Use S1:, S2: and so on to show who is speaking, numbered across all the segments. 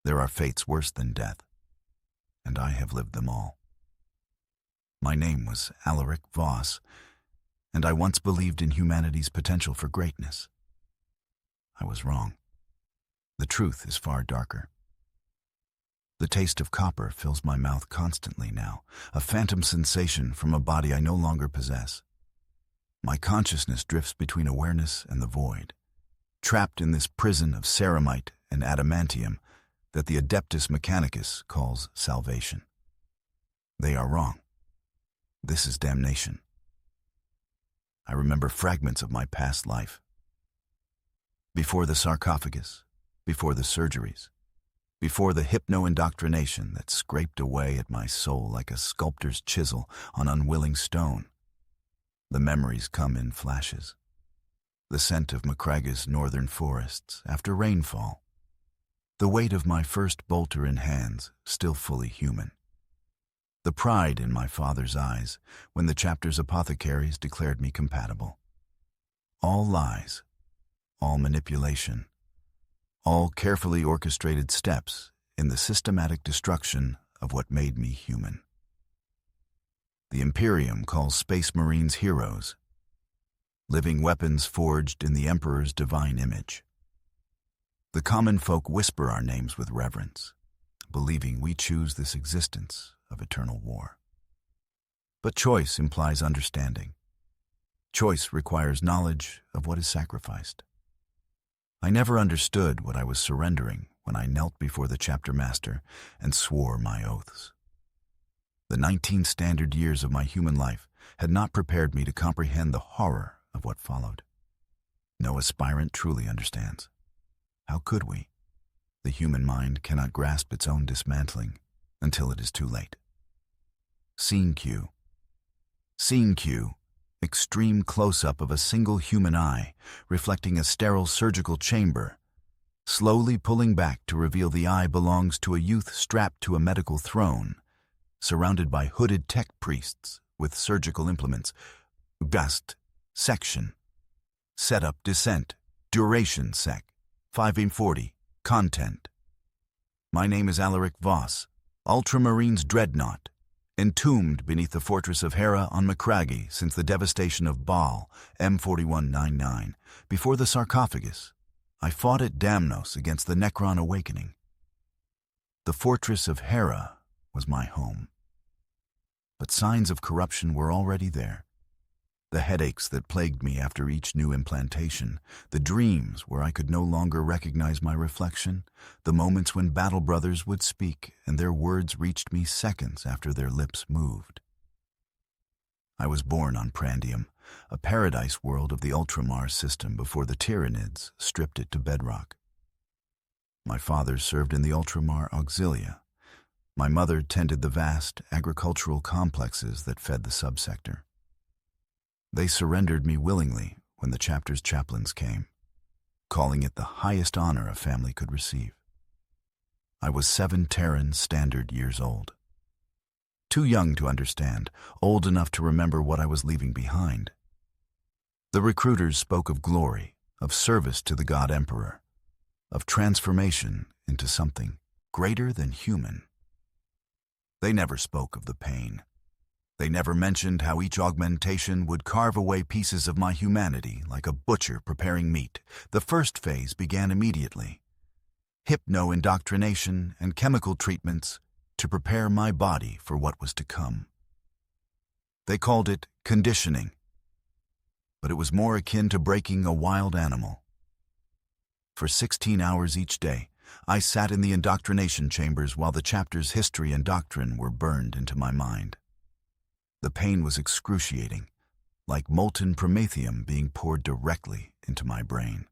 S1: There are fates worse than death, and I have lived them all. My name was Alaric Voss, and I once believed in humanity's potential for greatness. I was wrong. The truth is far darker. The taste of copper fills my mouth constantly now, a phantom sensation from a body I no longer possess. My consciousness drifts between awareness and the void, trapped in this prison of ceramite and adamantium that the Adeptus Mechanicus calls salvation. They are wrong. This is damnation. I remember fragments of my past life. Before the sarcophagus, before the surgeries, before the hypno-indoctrination that scraped away at my soul like a sculptor's chisel on unwilling stone. The memories come in flashes. The scent of Macraga's northern forests after rainfall. The weight of my first bolter in hands, still fully human. The pride in my father's eyes when the chapter's apothecaries declared me compatible. All lies, all manipulation, all carefully orchestrated steps in the systematic destruction of what made me human. The Imperium calls Space Marines heroes, living weapons forged in the Emperor's divine image. The common folk whisper our names with reverence, believing we choose this existence of eternal war. But choice implies understanding. Choice requires knowledge of what is sacrificed. I never understood what I was surrendering when I knelt before the chapter master and swore my oaths. The 19 standard years of my human life had not prepared me to comprehend the horror of what followed. No aspirant truly understands. How could we? The human mind cannot grasp its own dismantling until it is too late. Scene cue. Scene cue. Extreme close-up of a single human eye, reflecting a sterile surgical chamber, slowly pulling back to reveal the eye belongs to a youth strapped to a medical throne, surrounded by hooded tech priests with surgical implements. Gust, section, setup, descent, duration, sec, 540, content. My name is Alaric Voss, Ultramarines Dreadnought, entombed beneath the fortress of Hera on Macragge since the devastation of Baal, M4199. Before the sarcophagus, I fought at Damnos against the Necron awakening. The fortress of Hera was my home. But signs of corruption were already there. The headaches that plagued me after each new implantation, the dreams where I could no longer recognize my reflection, the moments when battle brothers would speak and their words reached me seconds after their lips moved. I was born on Prandium, a paradise world of the Ultramar system before the Tyranids stripped it to bedrock. My father served in the Ultramar Auxilia. My mother tended the vast agricultural complexes that fed the subsector. They surrendered me willingly when the chapter's chaplains came, calling it the highest honor a family could receive. I was 7 Terran standard years old. Too young to understand, old enough to remember what I was leaving behind. The recruiters spoke of glory, of service to the God Emperor, of transformation into something greater than human. They never spoke of the pain. They never mentioned how each augmentation would carve away pieces of my humanity like a butcher preparing meat. The first phase began immediately. Hypno-indoctrination and chemical treatments to prepare my body for what was to come. They called it conditioning, but it was more akin to breaking a wild animal. For 16 hours each day, I sat in the indoctrination chambers while the chapter's history and doctrine were burned into my mind. The pain was excruciating, like molten promethium being poured directly into my brain.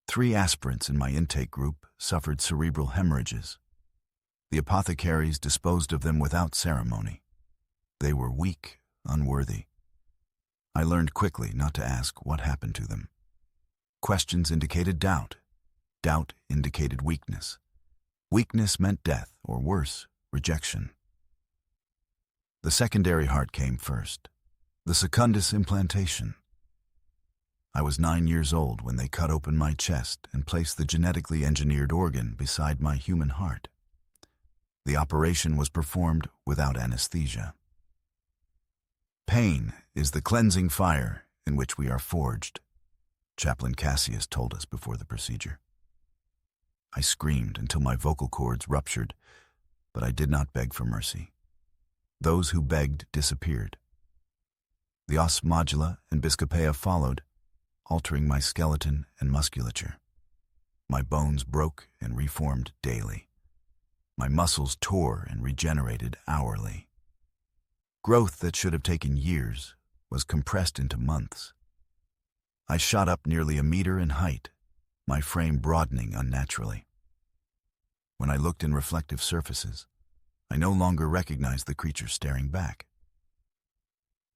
S1: 3 aspirants in my intake group suffered cerebral hemorrhages. The apothecaries disposed of them without ceremony. They were weak, unworthy. I learned quickly not to ask what happened to them. Questions indicated doubt. Doubt indicated weakness. Weakness meant death, or worse, rejection. The secondary heart came first, the secundus implantation. I was 9 years old when they cut open my chest and placed the genetically engineered organ beside my human heart. The operation was performed without anesthesia. Pain is the cleansing fire in which we are forged, Chaplain Cassius told us before the procedure. I screamed until my vocal cords ruptured, but I did not beg for mercy. Those who begged disappeared. The os modula and biscopea followed, altering my skeleton and musculature. My bones broke and reformed daily. My muscles tore and regenerated hourly. Growth that should have taken years was compressed into months. I shot up nearly a meter in height, my frame broadening unnaturally. When I looked in reflective surfaces, I no longer recognized the creature staring back.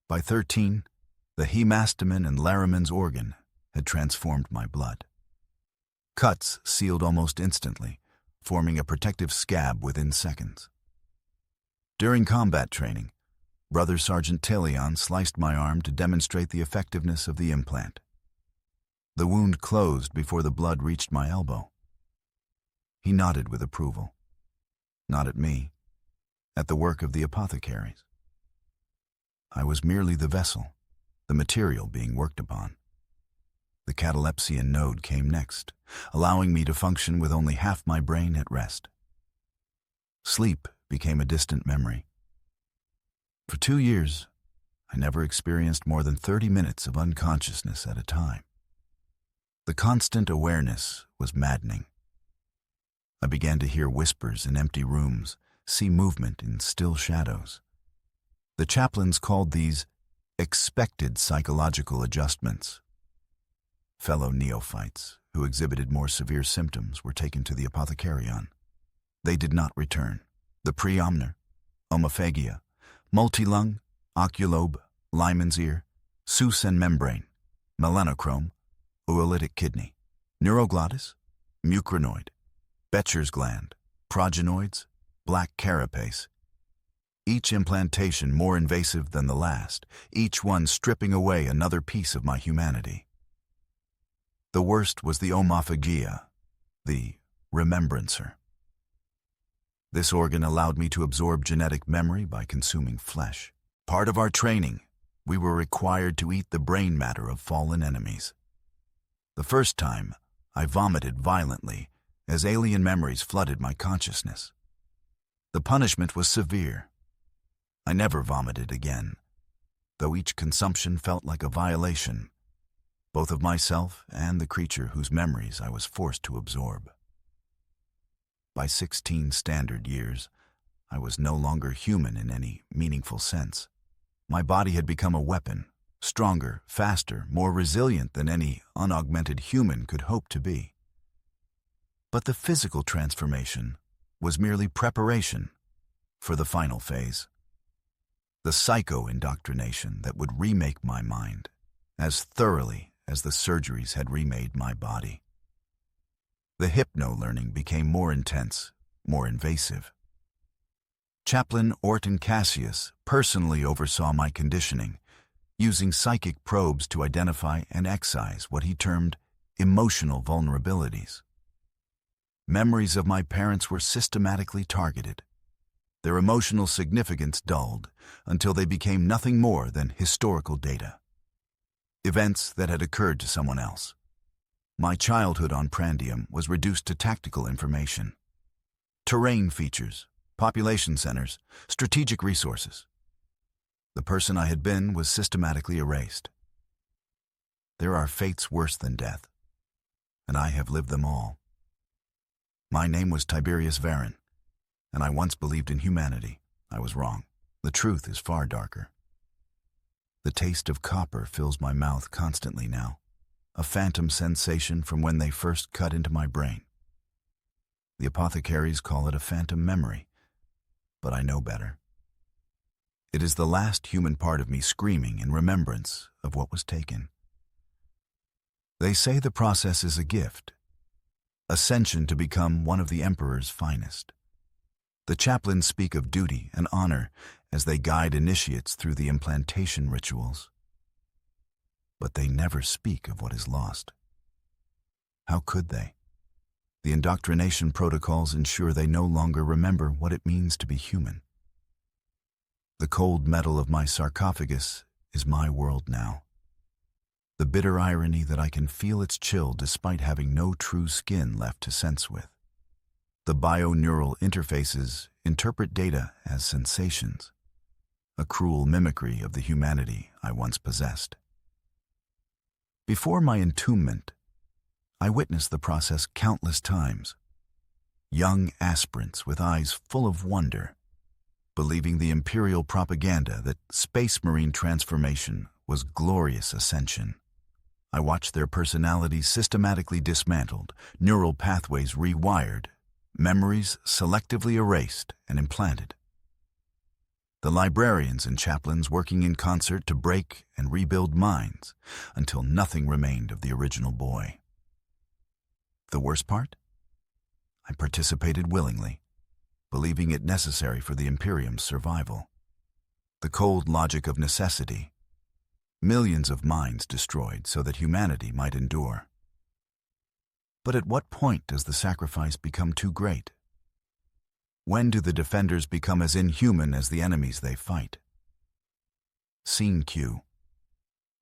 S1: By 13, the hemastomen and Laramens organ had transformed my blood. Cuts sealed almost instantly, forming a protective scab within seconds. During combat training, Brother Sergeant Talion sliced my arm to demonstrate the effectiveness of the implant. The wound closed before the blood reached my elbow. He nodded with approval. Not at me, at the work of the apothecaries. I was merely the vessel, the material being worked upon. The catalepsian node came next, allowing me to function with only half my brain at rest. Sleep became a distant memory. For 2 years, I never experienced more than 30 minutes of unconsciousness at a time. The constant awareness was maddening. I began to hear whispers in empty rooms, see movement in still shadows. The chaplains called these expected psychological adjustments. Fellow neophytes who exhibited more severe symptoms were taken to the apothecarion. They did not return. The preomner, omophagia, multilung, oculobe, Lyman's ear, sus and membrane, melanochrome, oolitic kidney, neuroglottis, mucranoid, Becher's gland, progenoids, black carapace. Each implantation more invasive than the last, each one stripping away another piece of my humanity. The worst was the omophagia, the remembrancer. This organ allowed me to absorb genetic memory by consuming flesh. Part of our training, we were required to eat the brain matter of fallen enemies. The first time, I vomited violently as alien memories flooded my consciousness. The punishment was severe. I never vomited again, though each consumption felt like a violation, both of myself and the creature whose memories I was forced to absorb. By 16 standard years, I was no longer human in any meaningful sense. My body had become a weapon, stronger, faster, more resilient than any unaugmented human could hope to be. But the physical transformation was merely preparation for the final phase. The psycho-indoctrination that would remake my mind as thoroughly as the surgeries had remade my body. The hypno-learning became more intense, more invasive. Chaplain Orton Cassius personally oversaw my conditioning, using psychic probes to identify and excise what he termed emotional vulnerabilities. Memories of my parents were systematically targeted. Their emotional significance dulled until they became nothing more than historical data. Events that had occurred to someone else. My childhood on Prandium was reduced to tactical information. Terrain features, population centers, strategic resources. The person I had been was systematically erased. There are fates worse than death, and I have lived them all. My name was Tiberius Varon, and I once believed in humanity. I was wrong. The truth is far darker. The taste of copper fills my mouth constantly now, a phantom sensation from when they first cut into my brain. The apothecaries call it a phantom memory, but I know better. It is the last human part of me screaming in remembrance of what was taken. They say the process is a gift, ascension to become one of the Emperor's finest. The chaplains speak of duty and honor as they guide initiates through the implantation rituals. but they never speak of what is lost. How could they? The indoctrination protocols ensure they no longer remember what it means to be human. The cold metal of my sarcophagus is my world now. The bitter irony that I can feel its chill despite having no true skin left to sense with. The bio-neural interfaces interpret data as sensations, a cruel mimicry of the humanity I once possessed. Before my entombment, I witnessed the process countless times. Young aspirants with eyes full of wonder, believing the imperial propaganda that space marine transformation was glorious ascension. I watched their personalities systematically dismantled, neural pathways rewired, memories selectively erased and implanted. The librarians and chaplains working in concert to break and rebuild minds until nothing remained of the original boy. The worst part? I participated willingly, believing it necessary for the Imperium's survival. The cold logic of necessity. Millions of minds destroyed so that humanity might endure. But at what point does the sacrifice become too great? When do the defenders become as inhuman as the enemies they fight? Scene Q.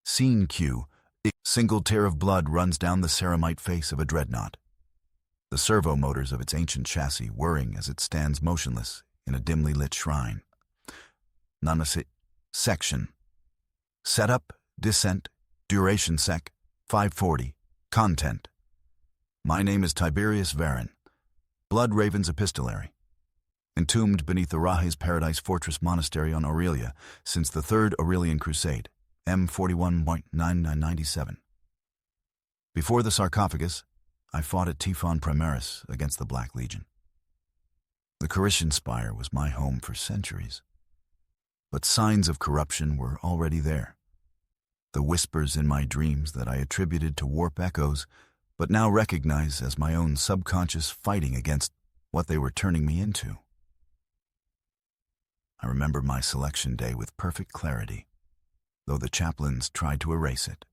S1: Scene Q. A single tear of blood runs down the ceramite face of a dreadnought, the servo motors of its ancient chassis whirring as it stands motionless in a dimly lit shrine. Section. Setup, descent, duration sec, 540, content. My name is Tiberius Varan, Blood Raven's epistolary, entombed beneath the Rahes Paradise Fortress Monastery on Aurelia since the Third Aurelian Crusade, M41.9997. Before the sarcophagus, I fought at Typhon Primaris against the Black Legion. The Carisian Spire was my home for centuries, but signs of corruption were already there. The whispers in my dreams that I attributed to warp echoes, but now recognize as my own subconscious fighting against what they were turning me into. I remember my selection day with perfect clarity, though the chaplains tried to erase it.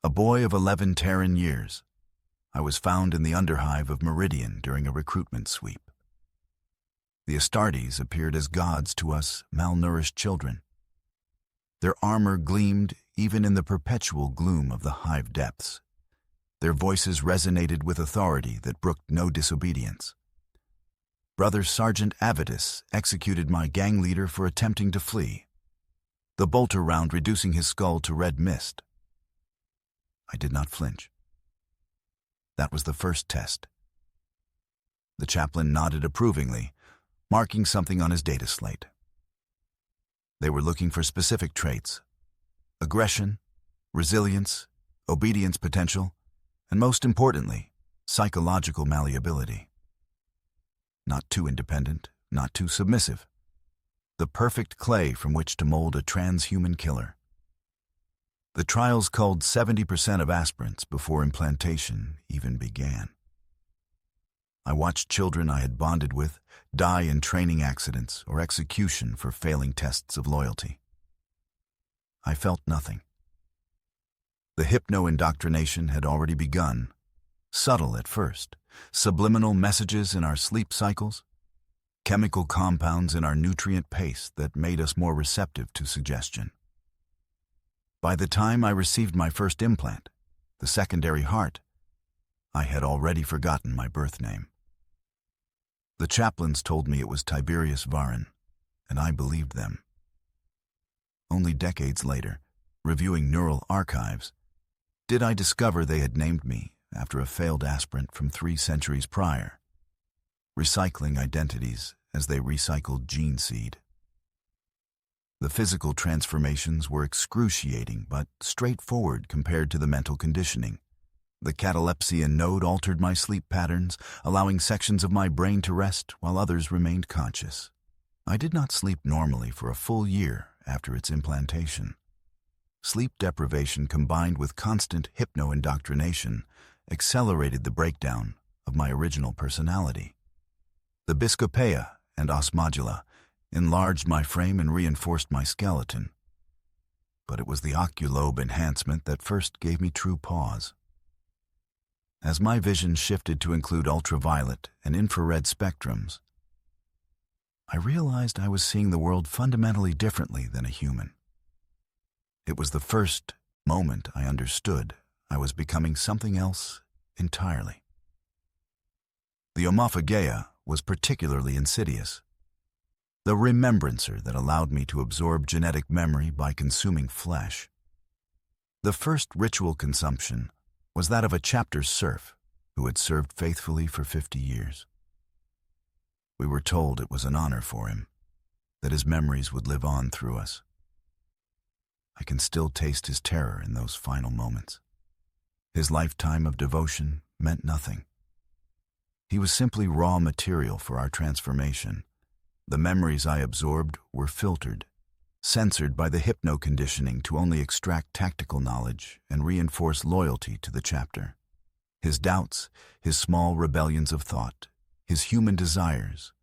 S1: A boy of 11 Terran years, I was found in the underhive of Meridian during a recruitment sweep. The Astartes appeared as gods to us malnourished children. Their armor gleamed even in the perpetual gloom of the hive depths. Their voices resonated with authority that brooked no disobedience. Brother Sergeant Adeptus executed my gang leader for attempting to flee, the bolter round reducing his skull to red mist. I did not flinch. That was the first test. The chaplain nodded approvingly, marking something on his data slate. They were looking for specific traits: aggression, resilience, obedience potential, and most importantly, psychological malleability. Not too independent, not too submissive. The perfect clay from which to mold a transhuman killer. The trials culled 70% of aspirants before implantation even began. I watched children I had bonded with die in training accidents or execution for failing tests of loyalty. I felt nothing. The hypno-indoctrination had already begun, subtle at first, subliminal messages in our sleep cycles, chemical compounds in our nutrient paste that made us more receptive to suggestion. By the time I received my first implant, the secondary heart, I had already forgotten my birth name. The chaplains told me it was Tiberius Varan, and I believed them. Only decades later, reviewing neural archives, did I discover they had named me after a failed aspirant from 3 centuries prior, recycling identities as they recycled gene seed. The physical transformations were excruciating but straightforward compared to the mental conditioning. The catalepsian node altered my sleep patterns, allowing sections of my brain to rest while others remained conscious. I did not sleep normally for a full year after its implantation. Sleep deprivation combined with constant hypno-indoctrination accelerated the breakdown of my original personality. The Biscopeia and Osmodula enlarged my frame and reinforced my skeleton. but it was the oculobe enhancement that first gave me true pause. As my vision shifted to include ultraviolet and infrared spectrums, I realized I was seeing the world fundamentally differently than a human. It was the first moment I understood I was becoming something else entirely. The Omophageia was particularly insidious. The remembrancer that allowed me to absorb genetic memory by consuming flesh. The first ritual consumption was that of a chapter's serf who had served faithfully for 50 years. We were told it was an honor for him, that his memories would live on through us. I can still taste his terror in those final moments. His lifetime of devotion meant nothing. He was simply raw material for our transformation. The memories I absorbed were filtered, censored by the hypno-conditioning to only extract tactical knowledge and reinforce loyalty to the chapter. His doubts, his small rebellions of thought, his human desires,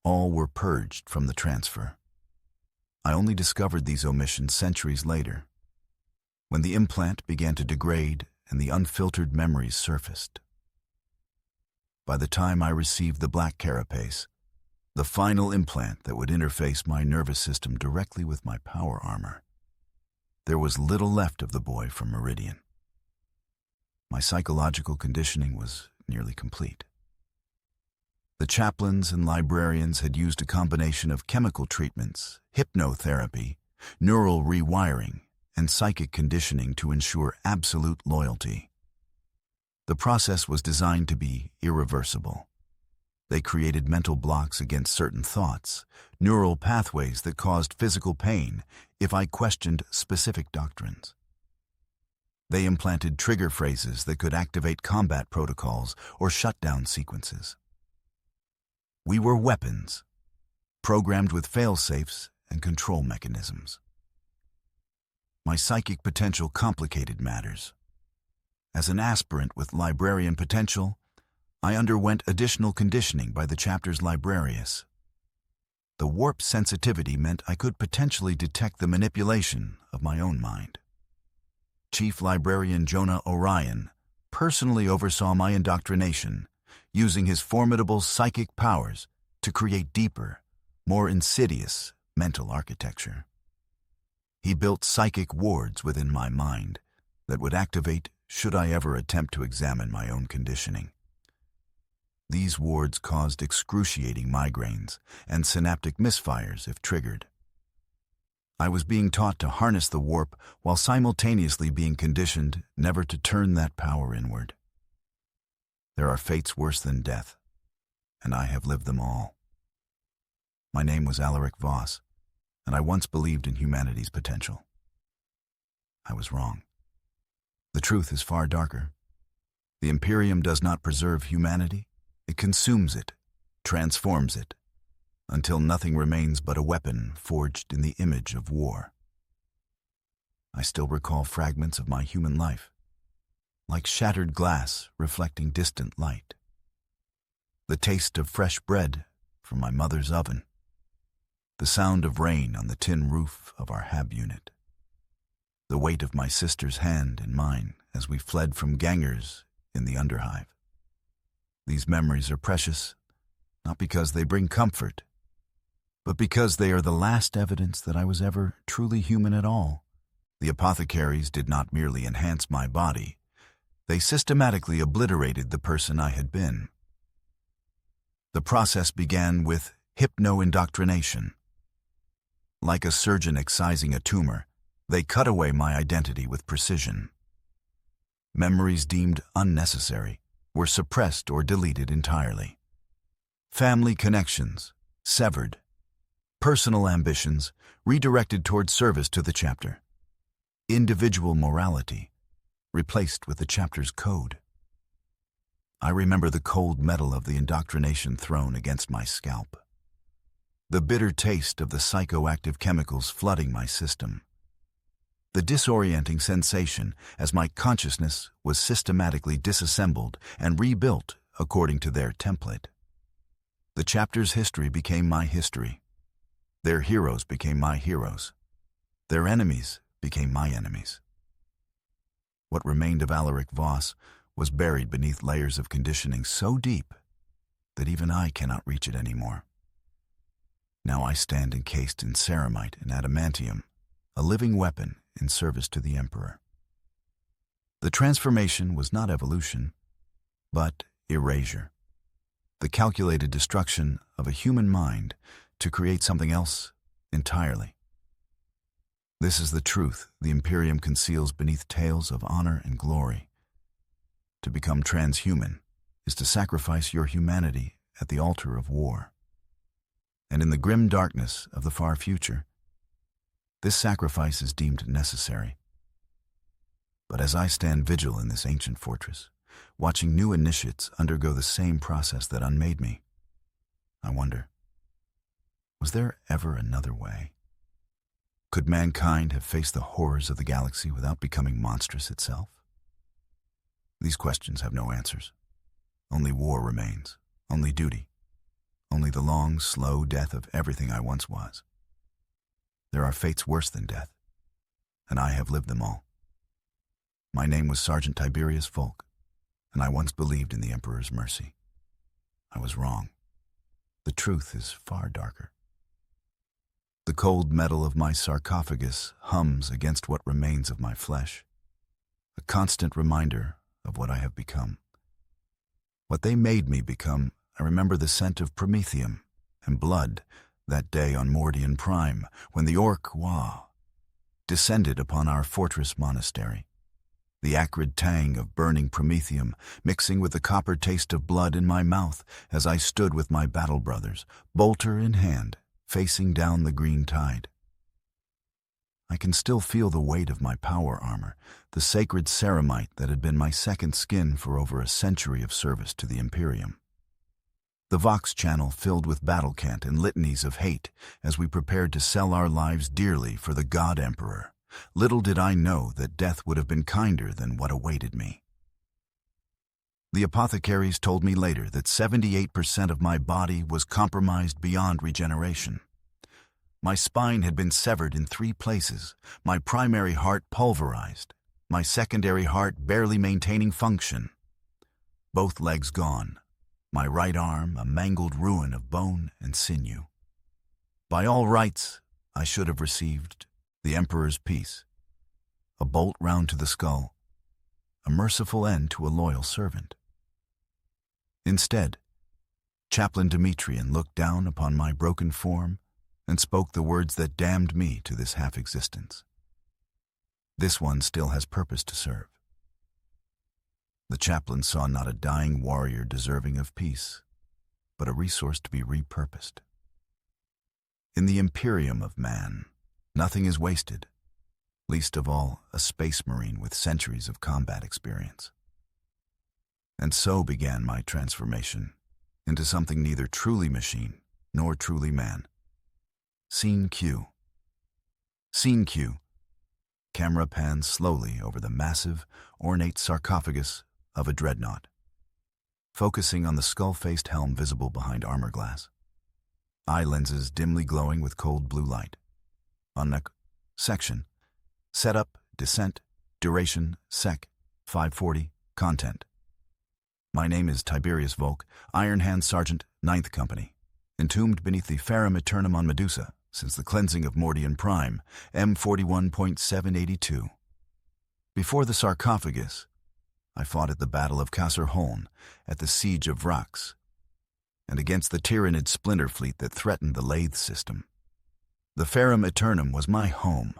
S1: all were purged from the transfer. I only discovered these omissions centuries later, when the implant began to degrade and the unfiltered memories surfaced. By the time I received the black carapace, the final implant that would interface my nervous system directly with my power armor, there was little left of the boy from Meridian. My psychological conditioning was nearly complete. The chaplains and librarians had used a combination of chemical treatments, hypnotherapy, neural rewiring, and psychic conditioning to ensure absolute loyalty. The process was designed to be irreversible. They created mental blocks against certain thoughts, neural pathways that caused physical pain if I questioned specific doctrines. They implanted trigger phrases that could activate combat protocols or shutdown sequences. We were weapons, programmed with fail-safes and control mechanisms. My psychic potential complicated matters. As an aspirant with librarian potential, I underwent additional conditioning by the chapter's librarius. The warp sensitivity meant I could potentially detect the manipulation of my own mind. Chief Librarian Jonah Orion personally oversaw my indoctrination, using his formidable psychic powers to create deeper, more insidious mental architecture. He built psychic wards within my mind that would activate should I ever attempt to examine my own conditioning. These wards caused excruciating migraines and synaptic misfires if triggered. I was being taught to harness the warp while simultaneously being conditioned never to turn that power inward. There are fates worse than death, and I have lived them all. My name was Alaric Voss, and I once believed in humanity's potential. I was wrong. The truth is far darker. The Imperium does not preserve humanity. It consumes it, transforms it, until nothing remains but a weapon forged in the image of war. I still recall fragments of my human life, like shattered glass reflecting distant light. The taste of fresh bread from my mother's oven. The sound of rain on the tin roof of our hab unit. The weight of my sister's hand in mine as we fled from gangers in the underhive. These memories are precious, not because they bring comfort, but because they are the last evidence that I was ever truly human at all. The apothecaries did not merely enhance my body, they systematically obliterated the person I had been. The process began with hypno-indoctrination. Like a surgeon excising a tumor, they cut away my identity with precision. Memories deemed unnecessary were suppressed or deleted entirely. Family connections severed. Personal ambitions redirected toward service to the chapter. Individual morality replaced with the chapter's code. I remember the cold metal of the indoctrination thrown against my scalp. The bitter taste of the psychoactive chemicals flooding my system. The disorienting sensation as my consciousness was systematically disassembled and rebuilt according to their template. The chapter's history became my history. Their heroes became my heroes. Their enemies became my enemies. What remained of Alaric Voss was buried beneath layers of conditioning so deep that even I cannot reach it anymore. Now I stand encased in ceramite and adamantium, a living weapon in service to the Emperor. The transformation was not evolution, but erasure, the calculated destruction of a human mind to create something else entirely. This is the truth the Imperium conceals beneath tales of honor and glory. To become transhuman is to sacrifice your humanity at the altar of war. And in the grim darkness of the far future, this sacrifice is deemed necessary. But as I stand vigil in this ancient fortress, watching new initiates undergo the same process that unmade me, I wonder, was there ever another way? Could mankind have faced the horrors of the galaxy without becoming monstrous itself? These questions have no answers. Only war remains, only duty, only the long, slow death of everything I once was. There are fates worse than death, and I have lived them all. My name was Sergeant Tiberius Volk, and I once believed in the Emperor's mercy. I was wrong. The truth is far darker. The cold metal of my sarcophagus hums against what remains of my flesh, a constant reminder of what I have become. What they made me become, I remember the scent of promethium and blood that day on Mordian Prime, when the Orc Wa descended upon our fortress monastery. The acrid tang of burning promethium mixing with the copper taste of blood in my mouth as I stood with my battle brothers, bolter in hand, facing down the green tide. I can still feel the weight of my power armor, the sacred ceramite that had been my second skin for over a century of service to the Imperium. The Vox channel filled with battle cant and litanies of hate as we prepared to sell our lives dearly for the God Emperor. Little did I know that death would have been kinder than what awaited me. The apothecaries told me later that 78% of my body was compromised beyond regeneration. My spine had been severed in 3 places, my primary heart pulverized, my secondary heart barely maintaining function. Both legs gone, my right arm a mangled ruin of bone and sinew. By all rights, I should have received the Emperor's peace, a bolt round to the skull, a merciful end to a loyal servant. Instead, Chaplain Demetrian looked down upon my broken form and spoke the words that damned me to this half-existence. This one still has purpose to serve. The chaplain saw not a dying warrior deserving of peace, but a resource to be repurposed. In the Imperium of man, nothing is wasted, least of all a space marine with centuries of combat experience. And so began my transformation into something neither truly machine nor truly man. Scene Q. Scene Q. Camera pans slowly over the massive, ornate sarcophagus of a dreadnought, focusing on the skull-faced helm visible behind armor glass. Eye lenses dimly glowing with cold blue light. On section. Setup, descent, duration, sec, 540, content. My name is Tiberius Volk, Iron Hand Sergeant, 9th Company, entombed beneath the Ferrum Eternum on Medusa since the cleansing of Mordian Prime, M41.782. Before the sarcophagus, I fought at the Battle of Kasserholm, at the Siege of Vrax, and against the tyrannid splinter fleet that threatened the Lathe system. The Ferrum Eternum was my home,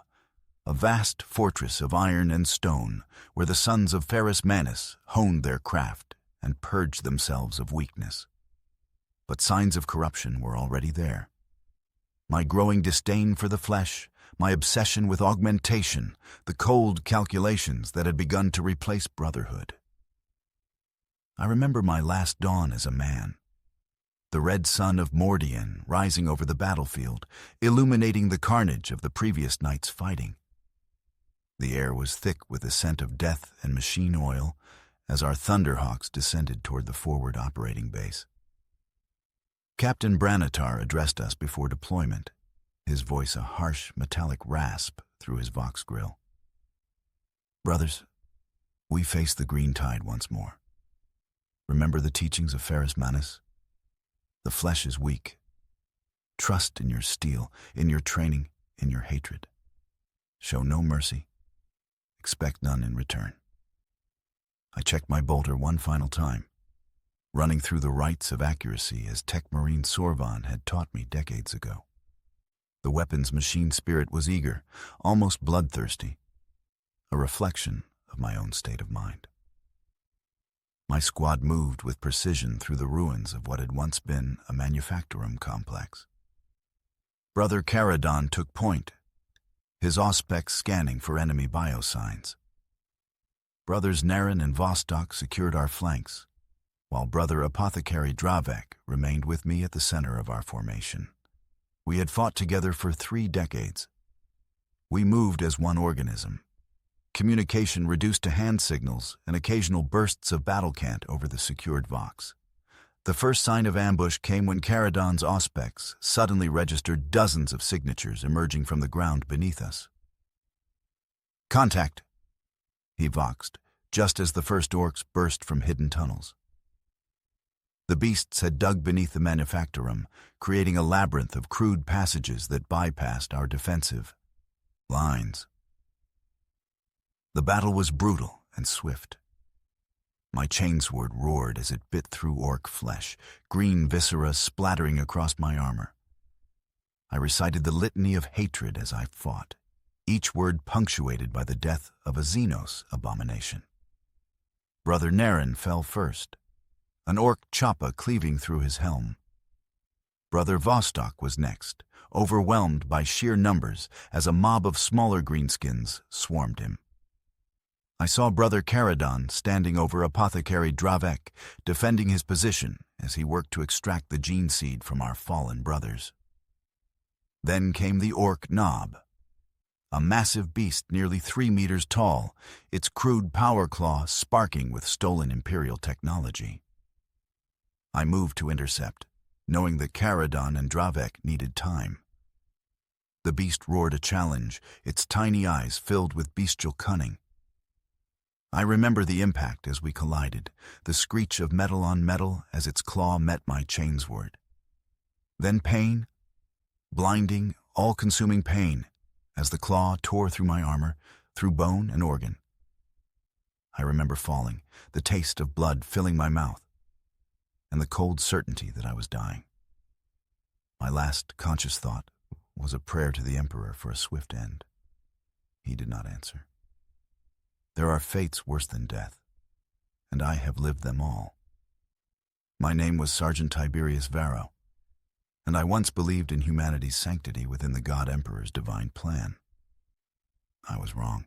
S1: a vast fortress of iron and stone where the sons of Ferrus Manus honed their craft and purged themselves of weakness. But signs of corruption were already there. My growing disdain for the flesh, my obsession with augmentation, the cold calculations that had begun to replace brotherhood. I remember my last dawn as a man, the red sun of Mordian rising over the battlefield, illuminating the carnage of the previous night's fighting. The air was thick with the scent of death and machine oil as our Thunderhawks descended toward the forward operating base. Captain Branitar addressed us before deployment, his voice a harsh, metallic rasp through his Vox grill. Brothers, we face the green tide once more. Remember the teachings of Ferrus Manus? The flesh is weak. Trust in your steel, in your training, in your hatred. Show no mercy. Expect none in return. I checked my bolter one final time, running through the rites of accuracy as Tech Marine Sorvan had taught me decades ago. The weapon's machine spirit was eager, almost bloodthirsty, a reflection of my own state of mind. My squad moved with precision through the ruins of what had once been a manufactorum complex. Brother Caradon took point, his auspex scanning for enemy biosigns. Brothers Naren and Vostok secured our flanks, while Brother Apothecary Dravek remained with me at the center of our formation. We had fought together for 3 decades. We moved as one organism. Communication reduced to hand signals and occasional bursts of battle cant over the secured Vox. The first sign of ambush came when Caradon's auspex suddenly registered dozens of signatures emerging from the ground beneath us. "Contact," he voxed, just as the first orcs burst from hidden tunnels. The beasts had dug beneath the manufactorum, creating a labyrinth of crude passages that bypassed our defensive lines. The battle was brutal and swift. My chainsword roared as it bit through orc flesh, green viscera splattering across my armor. I recited the litany of hatred as I fought, each word punctuated by the death of a Xenos abomination. Brother Naren fell first, an orc choppa cleaving through his helm. Brother Vostok was next, overwhelmed by sheer numbers as a mob of smaller greenskins swarmed him. I saw Brother Caradon standing over Apothecary Dravek, defending his position as he worked to extract the gene seed from our fallen brothers. Then came the orc Nob, a massive beast nearly 3 meters tall, its crude power claw sparking with stolen Imperial technology. I moved to intercept, knowing that Caradon and Dravek needed time. The beast roared a challenge, its tiny eyes filled with bestial cunning. I remember the impact as we collided, the screech of metal on metal as its claw met my chainsword. Then pain, blinding, all-consuming pain, as the claw tore through my armor, through bone and organ. I remember falling, the taste of blood filling my mouth, and the cold certainty that I was dying. My last conscious thought was a prayer to the Emperor for a swift end. He did not answer. There are fates worse than death, and I have lived them all. My name was Sergeant Tiberius Varro, and I once believed in humanity's sanctity within the God Emperor's divine plan. I was wrong.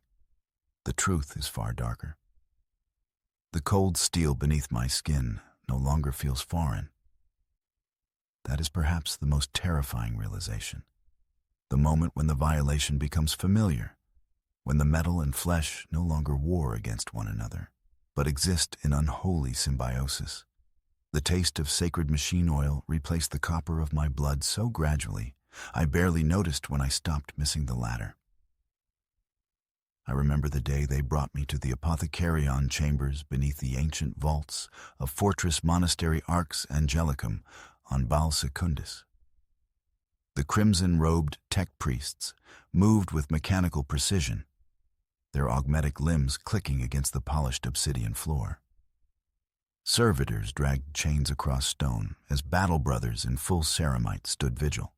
S1: The truth is far darker. The cold steel beneath my skin no longer feels foreign. That is perhaps the most terrifying realization, the moment when the violation becomes familiar, when the metal and flesh no longer war against one another, but exist in unholy symbiosis. The taste of sacred machine oil replaced the copper of my blood so gradually, I barely noticed when I stopped missing the latter. I remember the day they brought me to the Apothecarion chambers beneath the ancient vaults of Fortress Monastery Arx Angelicum on Baal Secundus. The crimson-robed tech priests moved with mechanical precision, their augmetic limbs clicking against the polished obsidian floor. Servitors dragged chains across stone as battle brothers in full ceramite stood vigil.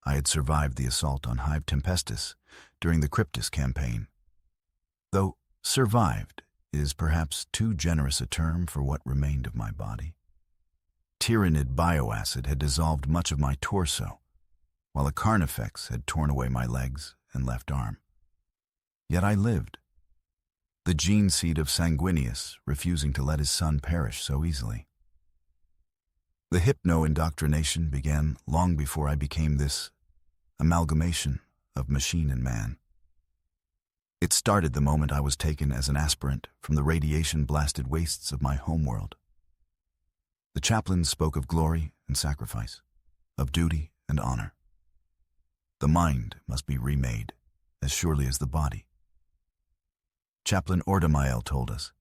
S1: I had survived the assault on Hive Tempestus during the Cryptus campaign, though survived is perhaps too generous a term for what remained of my body. Tyrannid bioacid had dissolved much of my torso, while a carnifex had torn away my legs and left arm. Yet I lived, the gene seed of Sanguinius refusing to let his son perish so easily. The hypno-indoctrination began long before I became this amalgamation of machine and man. It started the moment I was taken as an aspirant from the radiation-blasted wastes of my homeworld. The chaplains spoke of glory and sacrifice, of duty and honor. The mind must be remade, as surely as the body. Chaplain Ordamael told us,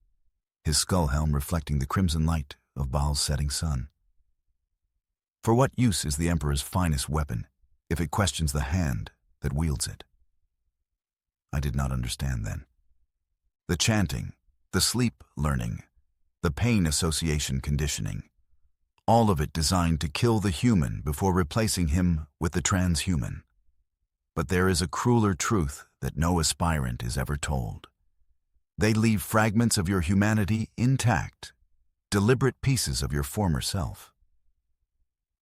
S1: his skull helm reflecting the crimson light of Baal's setting sun. For what use is the Emperor's finest weapon if it questions the hand that wields it? I did not understand then. The chanting, the sleep learning, the pain association conditioning, all of it designed to kill the human before replacing him with the transhuman. But there is a crueler truth that no aspirant is ever told. They leave fragments of your humanity intact, deliberate pieces of your former self.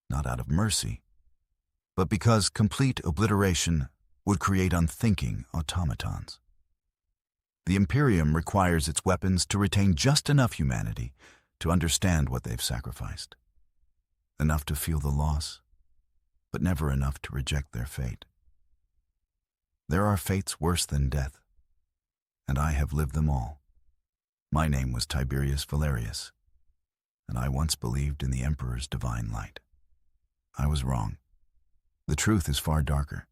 S1: Not out of mercy, but because complete obliteration would create unthinking automatons. The Imperium requires its weapons to retain just enough humanity to understand what they've sacrificed. Enough to feel the loss, but never enough to reject their fate. There are fates worse than death, and I have lived them all. My name was Tiberius Valerius, and I once believed in the Emperor's divine light. I was wrong. The truth is far darker.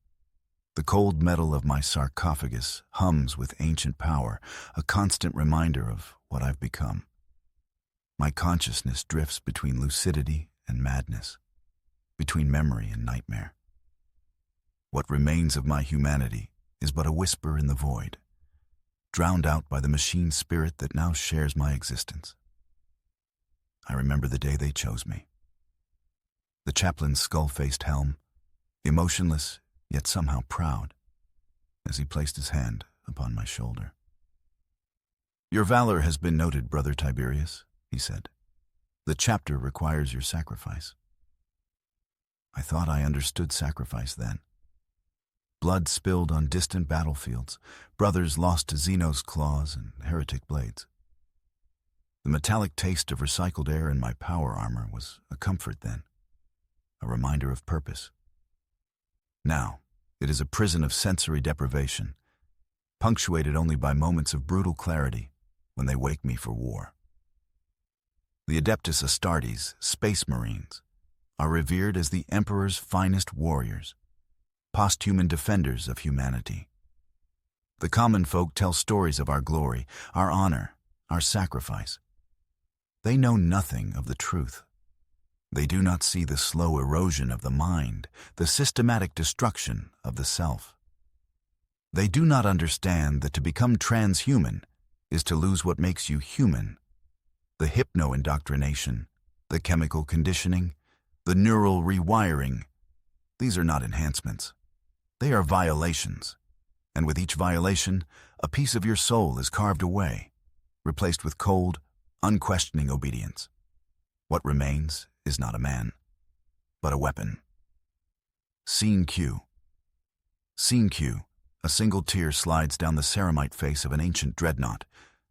S1: The cold metal of my sarcophagus hums with ancient power, a constant reminder of what I've become. My consciousness drifts between lucidity and madness, between memory and nightmare. What remains of my humanity is but a whisper in the void, drowned out by the machine spirit that now shares my existence. I remember the day they chose me. The chaplain's skull-faced helm, emotionless yet somehow proud, as he placed his hand upon my shoulder. "Your valor has been noted, Brother Tiberius," he said. "The chapter requires your sacrifice." I thought I understood sacrifice then. Blood spilled on distant battlefields, brothers lost to Xenos claws and heretic blades. The metallic taste of recycled air in my power armor was a comfort then, a reminder of purpose. Now, it is a prison of sensory deprivation, punctuated only by moments of brutal clarity when they wake me for war. The Adeptus Astartes, space marines, are revered as the Emperor's finest warriors, posthuman defenders of humanity. The common folk tell stories of our glory, our honor, our sacrifice. They know nothing of the truth. They do not see the slow erosion of the mind, the systematic destruction of the self. They do not understand that to become transhuman is to lose what makes you human. The hypno-indoctrination, the chemical conditioning, the neural rewiring, these are not enhancements. They are violations, and with each violation, a piece of your soul is carved away, replaced with cold, unquestioning obedience. What remains is not a man, but a weapon. Scene Q. Scene Q. A single tear slides down the ceramite face of an ancient dreadnought,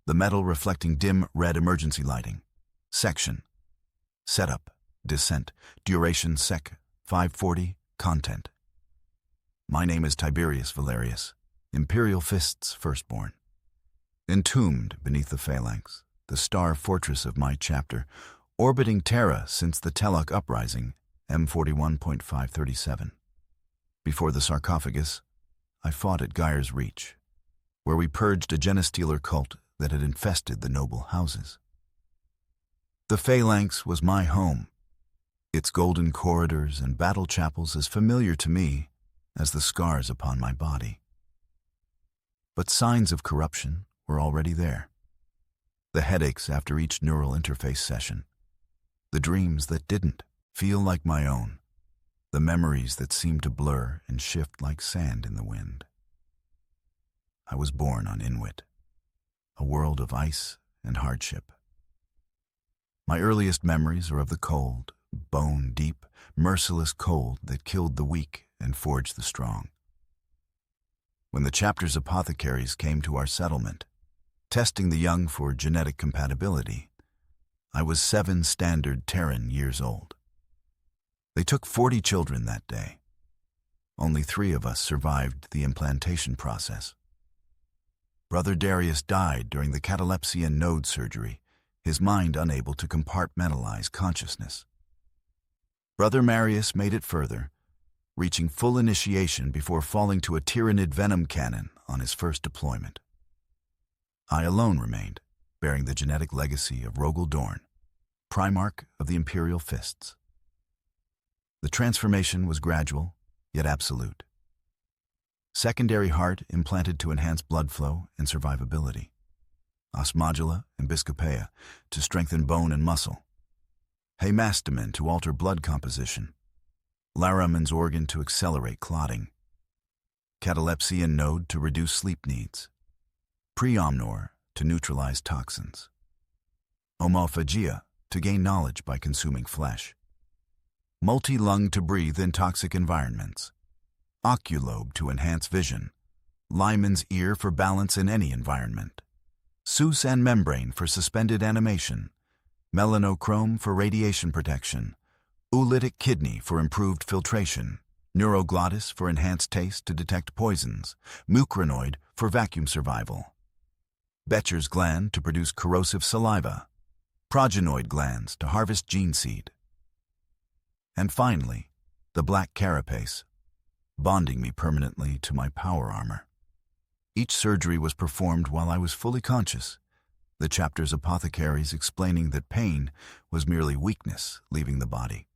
S1: the metal reflecting dim red emergency lighting. Section. Setup. Descent. Duration Sec. 540. Content. My name is Tiberius Valerius, Imperial Fist's firstborn. Entombed beneath the phalanx, the star fortress of my chapter, orbiting Terra since the Telok uprising, M41.537. Before the sarcophagus, I fought at Geyer's Reach, where we purged a genestealer cult that had infested the noble houses. The phalanx was my home, its golden corridors and battle chapels as familiar to me as the scars upon my body. But signs of corruption were already there. The headaches after each neural interface session, the dreams that didn't feel like my own, the memories that seemed to blur and shift like sand in the wind. I was born on Inwit, a world of ice and hardship. My earliest memories are of the cold, bone-deep, merciless cold that killed the weak and forged the strong. When the chapter's apothecaries came to our settlement, testing the young for genetic compatibility, I was 7 standard Terran years old. They took 40 children that day. Only 3 of us survived the implantation process. Brother Darius died during the catalepsy node surgery, his mind unable to compartmentalize consciousness. Brother Marius made it further, reaching full initiation before falling to a tyrannid venom cannon on his first deployment. I alone remained, bearing the genetic legacy of Rogel Dorn, Primarch of the Imperial Fists. The transformation was gradual, yet absolute. Secondary heart implanted to enhance blood flow and survivability. Osmodula and Biscopea to strengthen bone and muscle. Hemastamin to alter blood composition. Laraman's organ to accelerate clotting. Catalepsian node to reduce sleep needs. Preomnor to neutralize toxins. Homophagia to gain knowledge by consuming flesh. Multi-lung to breathe in toxic environments. Oculobe to enhance vision. Lyman's ear for balance in any environment. Sus and membrane for suspended animation. Melanochrome for radiation protection. Oolitic kidney for improved filtration. Neuroglottis for enhanced taste to detect poisons. Mucranoid for vacuum survival. Becher's gland to produce corrosive saliva. Progenoid glands to harvest gene seed. And finally, the black carapace, bonding me permanently to my power armor. Each surgery was performed while I was fully conscious, the chapter's apothecaries explaining that pain was merely weakness leaving the body.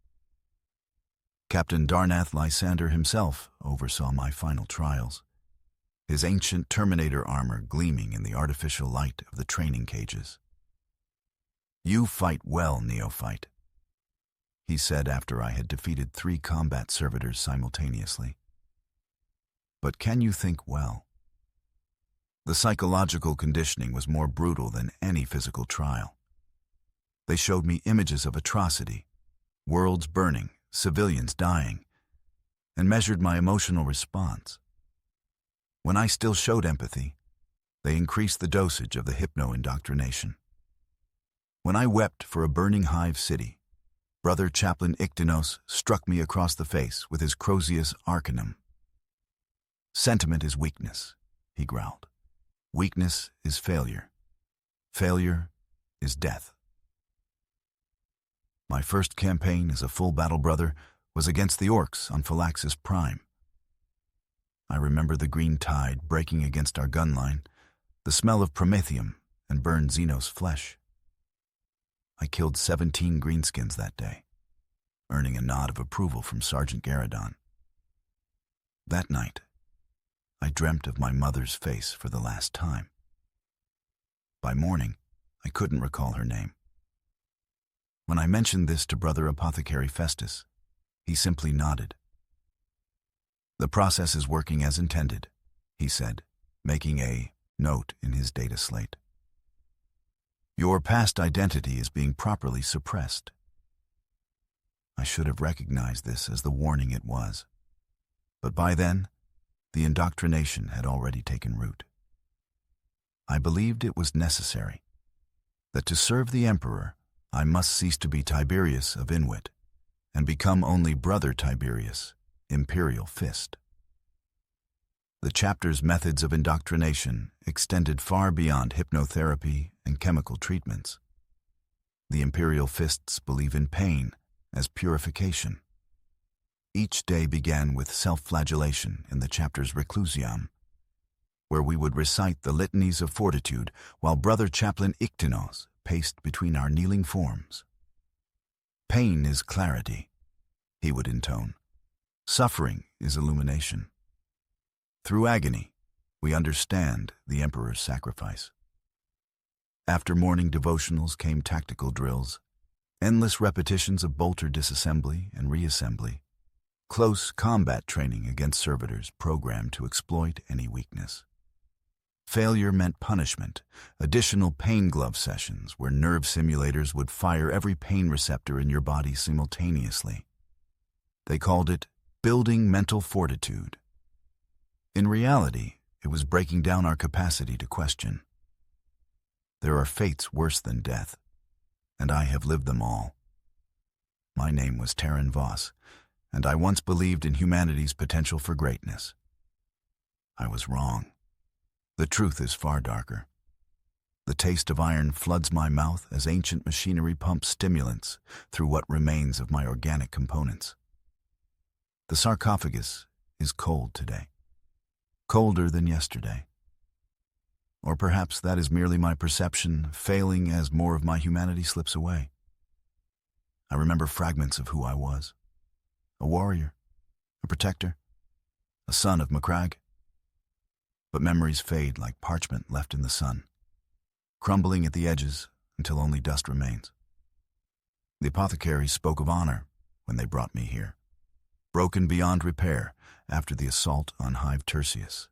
S1: Captain Darnath Lysander himself oversaw my final trials, his ancient Terminator armor gleaming in the artificial light of the training cages. "You fight well, neophyte," he said after I had defeated 3 combat servitors simultaneously. "But can you think well?" The psychological conditioning was more brutal than any physical trial. They showed me images of atrocity, worlds burning, civilians dying, and measured my emotional response. When I still showed empathy, they increased the dosage of the hypno-indoctrination. When I wept for a burning hive city, Brother Chaplain Ictinos struck me across the face with his Crozius Arcanum. "Sentiment is weakness," he growled. "Weakness is failure. Failure is death." My first campaign as a full battle brother was against the orcs on Phylaxis Prime. I remember the green tide breaking against our gun line, the smell of promethium and burned Xenos flesh. I killed 17 greenskins that day, earning a nod of approval from Sergeant Garradon. That night, I dreamt of my mother's face for the last time. By morning, I couldn't recall her name. When I mentioned this to Brother Apothecary Festus, he simply nodded. "The process is working as intended," he said, making a note in his data slate. "Your past identity is being properly suppressed." I should have recognized this as the warning it was, but by then, the indoctrination had already taken root. I believed it was necessary, that to serve the Emperor, I must cease to be Tiberius of Inwit, and become only Brother Tiberius, Imperial Fist. The chapter's methods of indoctrination extended far beyond hypnotherapy and chemical treatments. The Imperial Fists believe in pain as purification. Each day began with self-flagellation in the chapter's Reclusium, where we would recite the litanies of fortitude while Brother Chaplain Ictinos paced between our kneeling forms. "Pain is clarity," he would intone. "Suffering is illumination. Through agony, we understand the Emperor's sacrifice." After morning devotionals came tactical drills, endless repetitions of bolter disassembly and reassembly, close combat training against servitors programmed to exploit any weakness. Failure meant punishment, additional pain glove sessions where nerve simulators would fire every pain receptor in your body simultaneously. They called it building mental fortitude. In reality, it was breaking down our capacity to question. There are fates worse than death, and I have lived them all. My name was Terran Voss, and I once believed in humanity's potential for greatness. I was wrong. The truth is far darker. The taste of iron floods my mouth as ancient machinery pumps stimulants through what remains of my organic components. The sarcophagus is cold today. colder than yesterday. Or perhaps that is merely my perception failing as more of my humanity slips away. I remember fragments of who I was. A warrior, a protector, a son of Macragge. But memories fade like parchment left in the sun, crumbling at the edges until only dust remains. The apothecaries spoke of honor when they brought me here, broken beyond repair after the assault on Hive Tertius.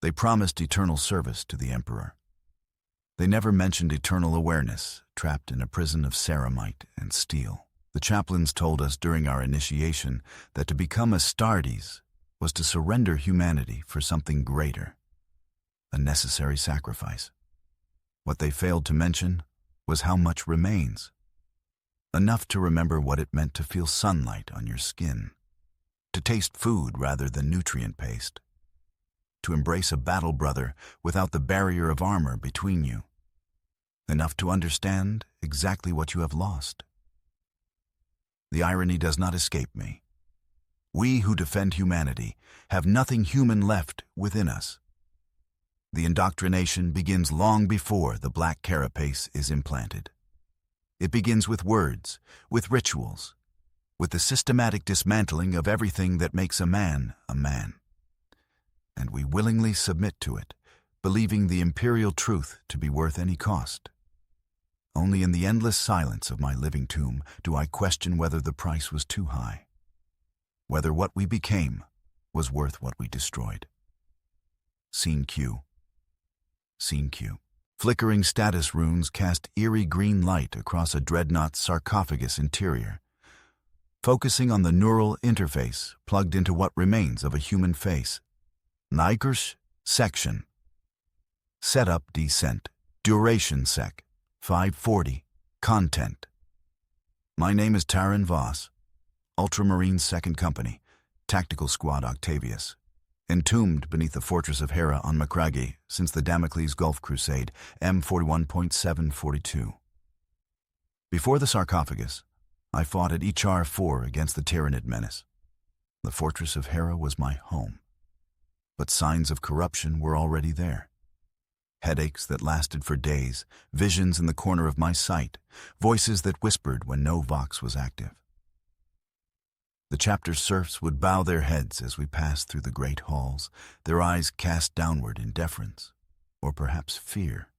S1: They promised eternal service to the Emperor. They never mentioned eternal awareness, trapped in a prison of ceramite and steel. The chaplains told us during our initiation that to become Astartes was to surrender humanity for something greater, a necessary sacrifice. What they failed to mention was how much remains. Enough to remember what it meant to feel sunlight on your skin, to taste food rather than nutrient paste, to embrace a battle brother without the barrier of armor between you, enough to understand exactly what you have lost. The irony does not escape me. We who defend humanity have nothing human left within us. The indoctrination begins long before the black carapace is implanted. It begins with words, with rituals, with the systematic dismantling of everything that makes a man a man. And we willingly submit to it, believing the imperial truth to be worth any cost. Only in the endless silence of my living tomb do I question whether the price was too high, whether what we became was worth what we destroyed. Scene Q. Scene Q. Flickering status runes cast eerie green light across a dreadnought's sarcophagus interior, focusing on the neural interface plugged into what remains of a human face. Nikers section. Setup descent. Duration sec. 540. Content. My name is Taran Voss, Ultramarine 2nd Company, Tactical Squad Octavius, entombed beneath the fortress of Hera on Macragge since the Damocles Gulf Crusade, M41.742. Before the sarcophagus, I fought at HR 4 against the Tyranid menace. The fortress of Hera was my home, but signs of corruption were already there. Headaches that lasted for days, visions in the corner of my sight, voices that whispered when no vox was active. The chapter serfs would bow their heads as we passed through the great halls, their eyes cast downward in deference, or perhaps fear.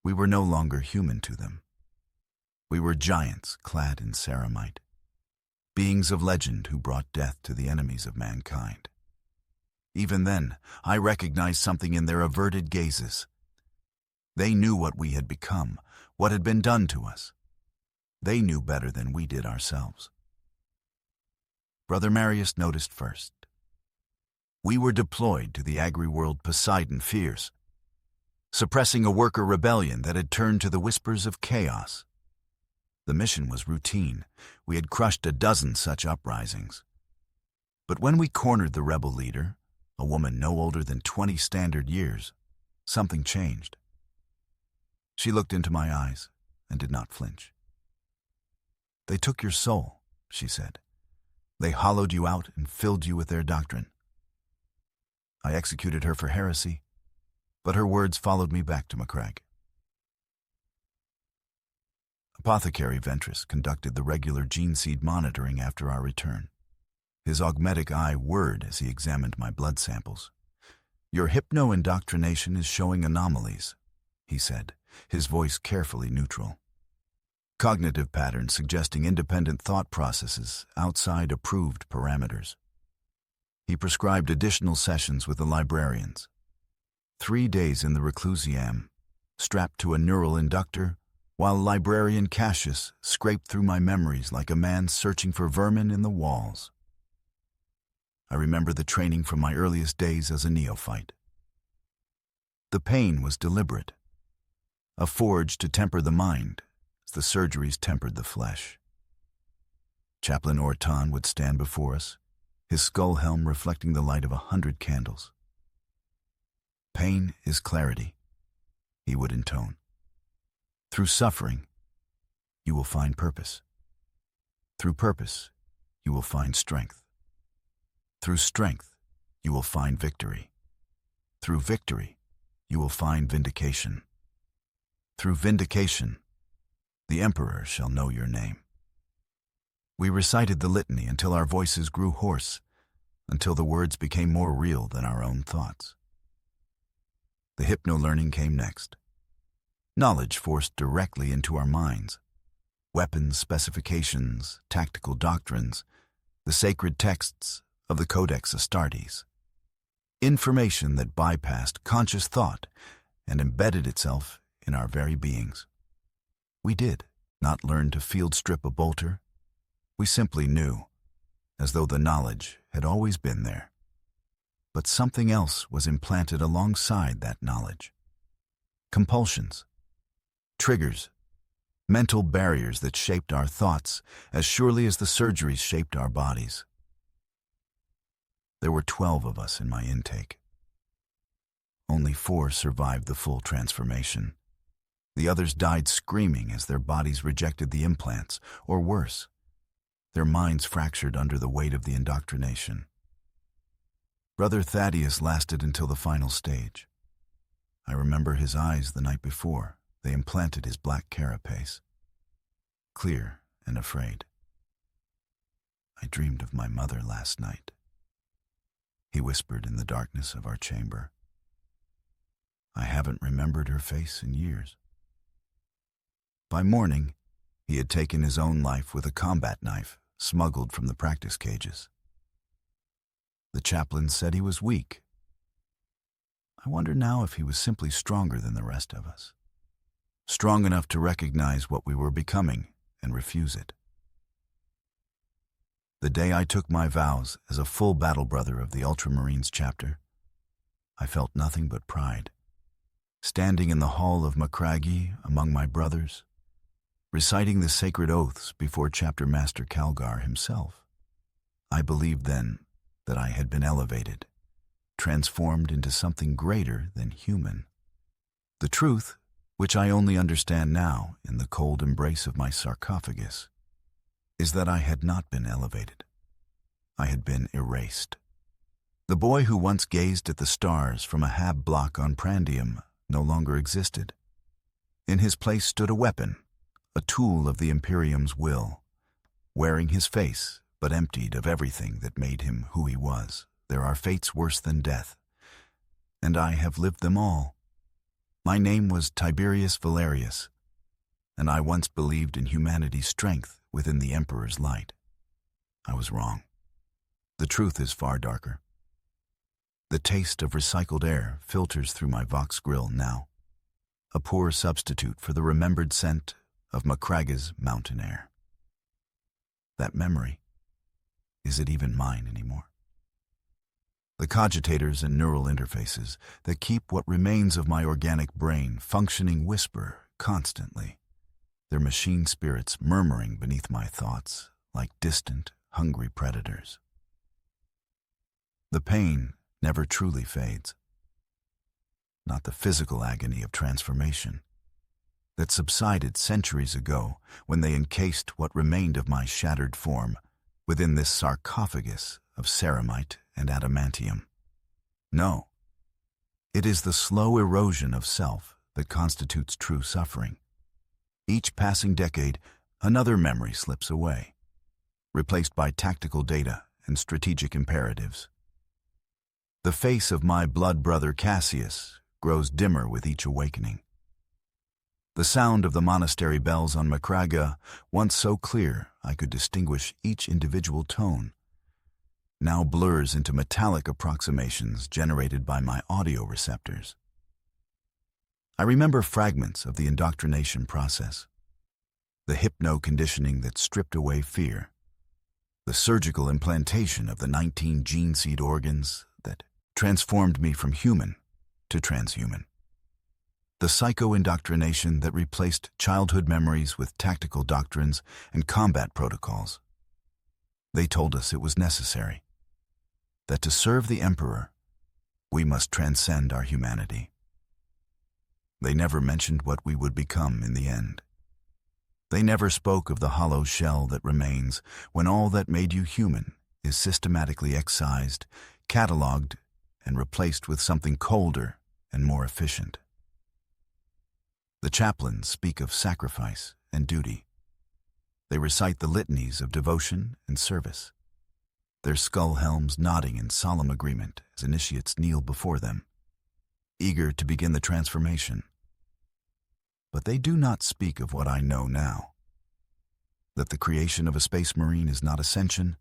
S1: We were no longer human to them. We were giants clad in ceramite, beings of legend who brought death to the enemies of mankind. Even then, I recognized something in their averted gazes. They knew what we had become, what had been done to us. They knew better than we did ourselves. Brother Marius noticed first. We were deployed to the agri-world Poseidon Fierce, suppressing a worker rebellion that had turned to the whispers of chaos. The mission was routine. We had crushed a dozen such uprisings. But when we cornered the rebel leader, a woman no older than 20 standard years, something changed. She looked into my eyes and did not flinch. "They took your soul," she said. "They hollowed you out and filled you with their doctrine." I executed her for heresy, but her words followed me back to Macragge. Apothecary Ventress conducted the regular gene seed monitoring after our return. His augmetic eye whirred as he examined my blood samples. "Your hypno-indoctrination is showing anomalies," he said, his voice carefully neutral. "Cognitive patterns suggesting independent thought processes outside approved parameters." He prescribed additional sessions with the librarians. 3 days in the reclusiam, strapped to a neural inductor, while librarian Cassius scraped through my memories like a man searching for vermin in the walls. I remember the training from my earliest days as a neophyte. The pain was deliberate, a forge to temper the mind as the surgeries tempered the flesh. Chaplain Orton would stand before us, his skull helm reflecting the light of 100 candles. "Pain is clarity," he would intone. "Through suffering, you will find purpose. Through purpose, you will find strength. Through strength, you will find victory. Through victory, you will find vindication. Through vindication, the Emperor shall know your name. We recited the litany until our voices grew hoarse, until the words became more real than our own thoughts. The hypno-learning came next. Knowledge forced directly into our minds. Weapons, specifications, tactical doctrines, the sacred texts of the Codex Astartes. Information that bypassed conscious thought and embedded itself in our very beings. We did not learn to field strip a bolter. We simply knew, as though the knowledge had always been there. But something else was implanted alongside that knowledge. Compulsions, triggers, mental barriers that shaped our thoughts as surely as the surgeries shaped our bodies. There were 12 of us in my intake. Only 4 survived the full transformation. The others died screaming as their bodies rejected the implants, or worse, their minds fractured under the weight of the indoctrination. Brother Thaddeus lasted until the final stage. I remember his eyes the night before they implanted his black carapace, clear and afraid. I dreamed of my mother last night, he whispered in the darkness of our chamber. I haven't remembered her face in years. By morning, he had taken his own life with a combat knife smuggled from the practice cages. The chaplain said he was weak. I wonder now if he was simply stronger than the rest of us, strong enough to recognize what we were becoming and refuse it. The day I took my vows as a full battle brother of the Ultramarines chapter, I felt nothing but pride. Standing in the hall of Macragge among my brothers, reciting the sacred oaths before Chapter Master Calgar himself, I believed then that I had been elevated, transformed into something greater than human. The truth, which I only understand now in the cold embrace of my sarcophagus, is that I had not been elevated. I had been erased. The boy who once gazed at the stars from a hab block on Prandium no longer existed. In his place stood a weapon, a tool of the Imperium's will, wearing his face but emptied of everything that made him who he was. There are fates worse than death, and I have lived them all. My name was Tiberius Valerius, and I once believed in humanity's strength within the Emperor's light. I was wrong. The truth is far darker. The taste of recycled air filters through my Vox grill now, a poor substitute for the remembered scent of Macragge's mountain air. That memory, is it even mine anymore? The cogitators and neural interfaces that keep what remains of my organic brain functioning whisper constantly, their machine spirits murmuring beneath my thoughts like distant, hungry predators. The pain never truly fades. Not the physical agony of transformation that subsided centuries ago when they encased what remained of my shattered form within this sarcophagus of ceramite and adamantium. No, it is the slow erosion of self that constitutes true suffering. Each passing decade, another memory slips away, replaced by tactical data and strategic imperatives. The face of my blood brother Cassius grows dimmer with each awakening. The sound of the monastery bells on Macragge, once so clear I could distinguish each individual tone, now blurs into metallic approximations generated by my audio receptors. I remember fragments of the indoctrination process, the hypno-conditioning that stripped away fear, the surgical implantation of the 19 gene seed organs that transformed me from human to transhuman, the psycho-indoctrination that replaced childhood memories with tactical doctrines and combat protocols. They told us it was necessary, that to serve the Emperor, we must transcend our humanity. They never mentioned what we would become in the end. They never spoke of the hollow shell that remains when all that made you human is systematically excised, catalogued and replaced with something colder and more efficient. The chaplains speak of sacrifice and duty. They recite the litanies of devotion and service, their skull helms nodding in solemn agreement as initiates kneel before them, eager to begin the transformation. But they do not speak of what I know now, that the creation of a space marine is not ascension,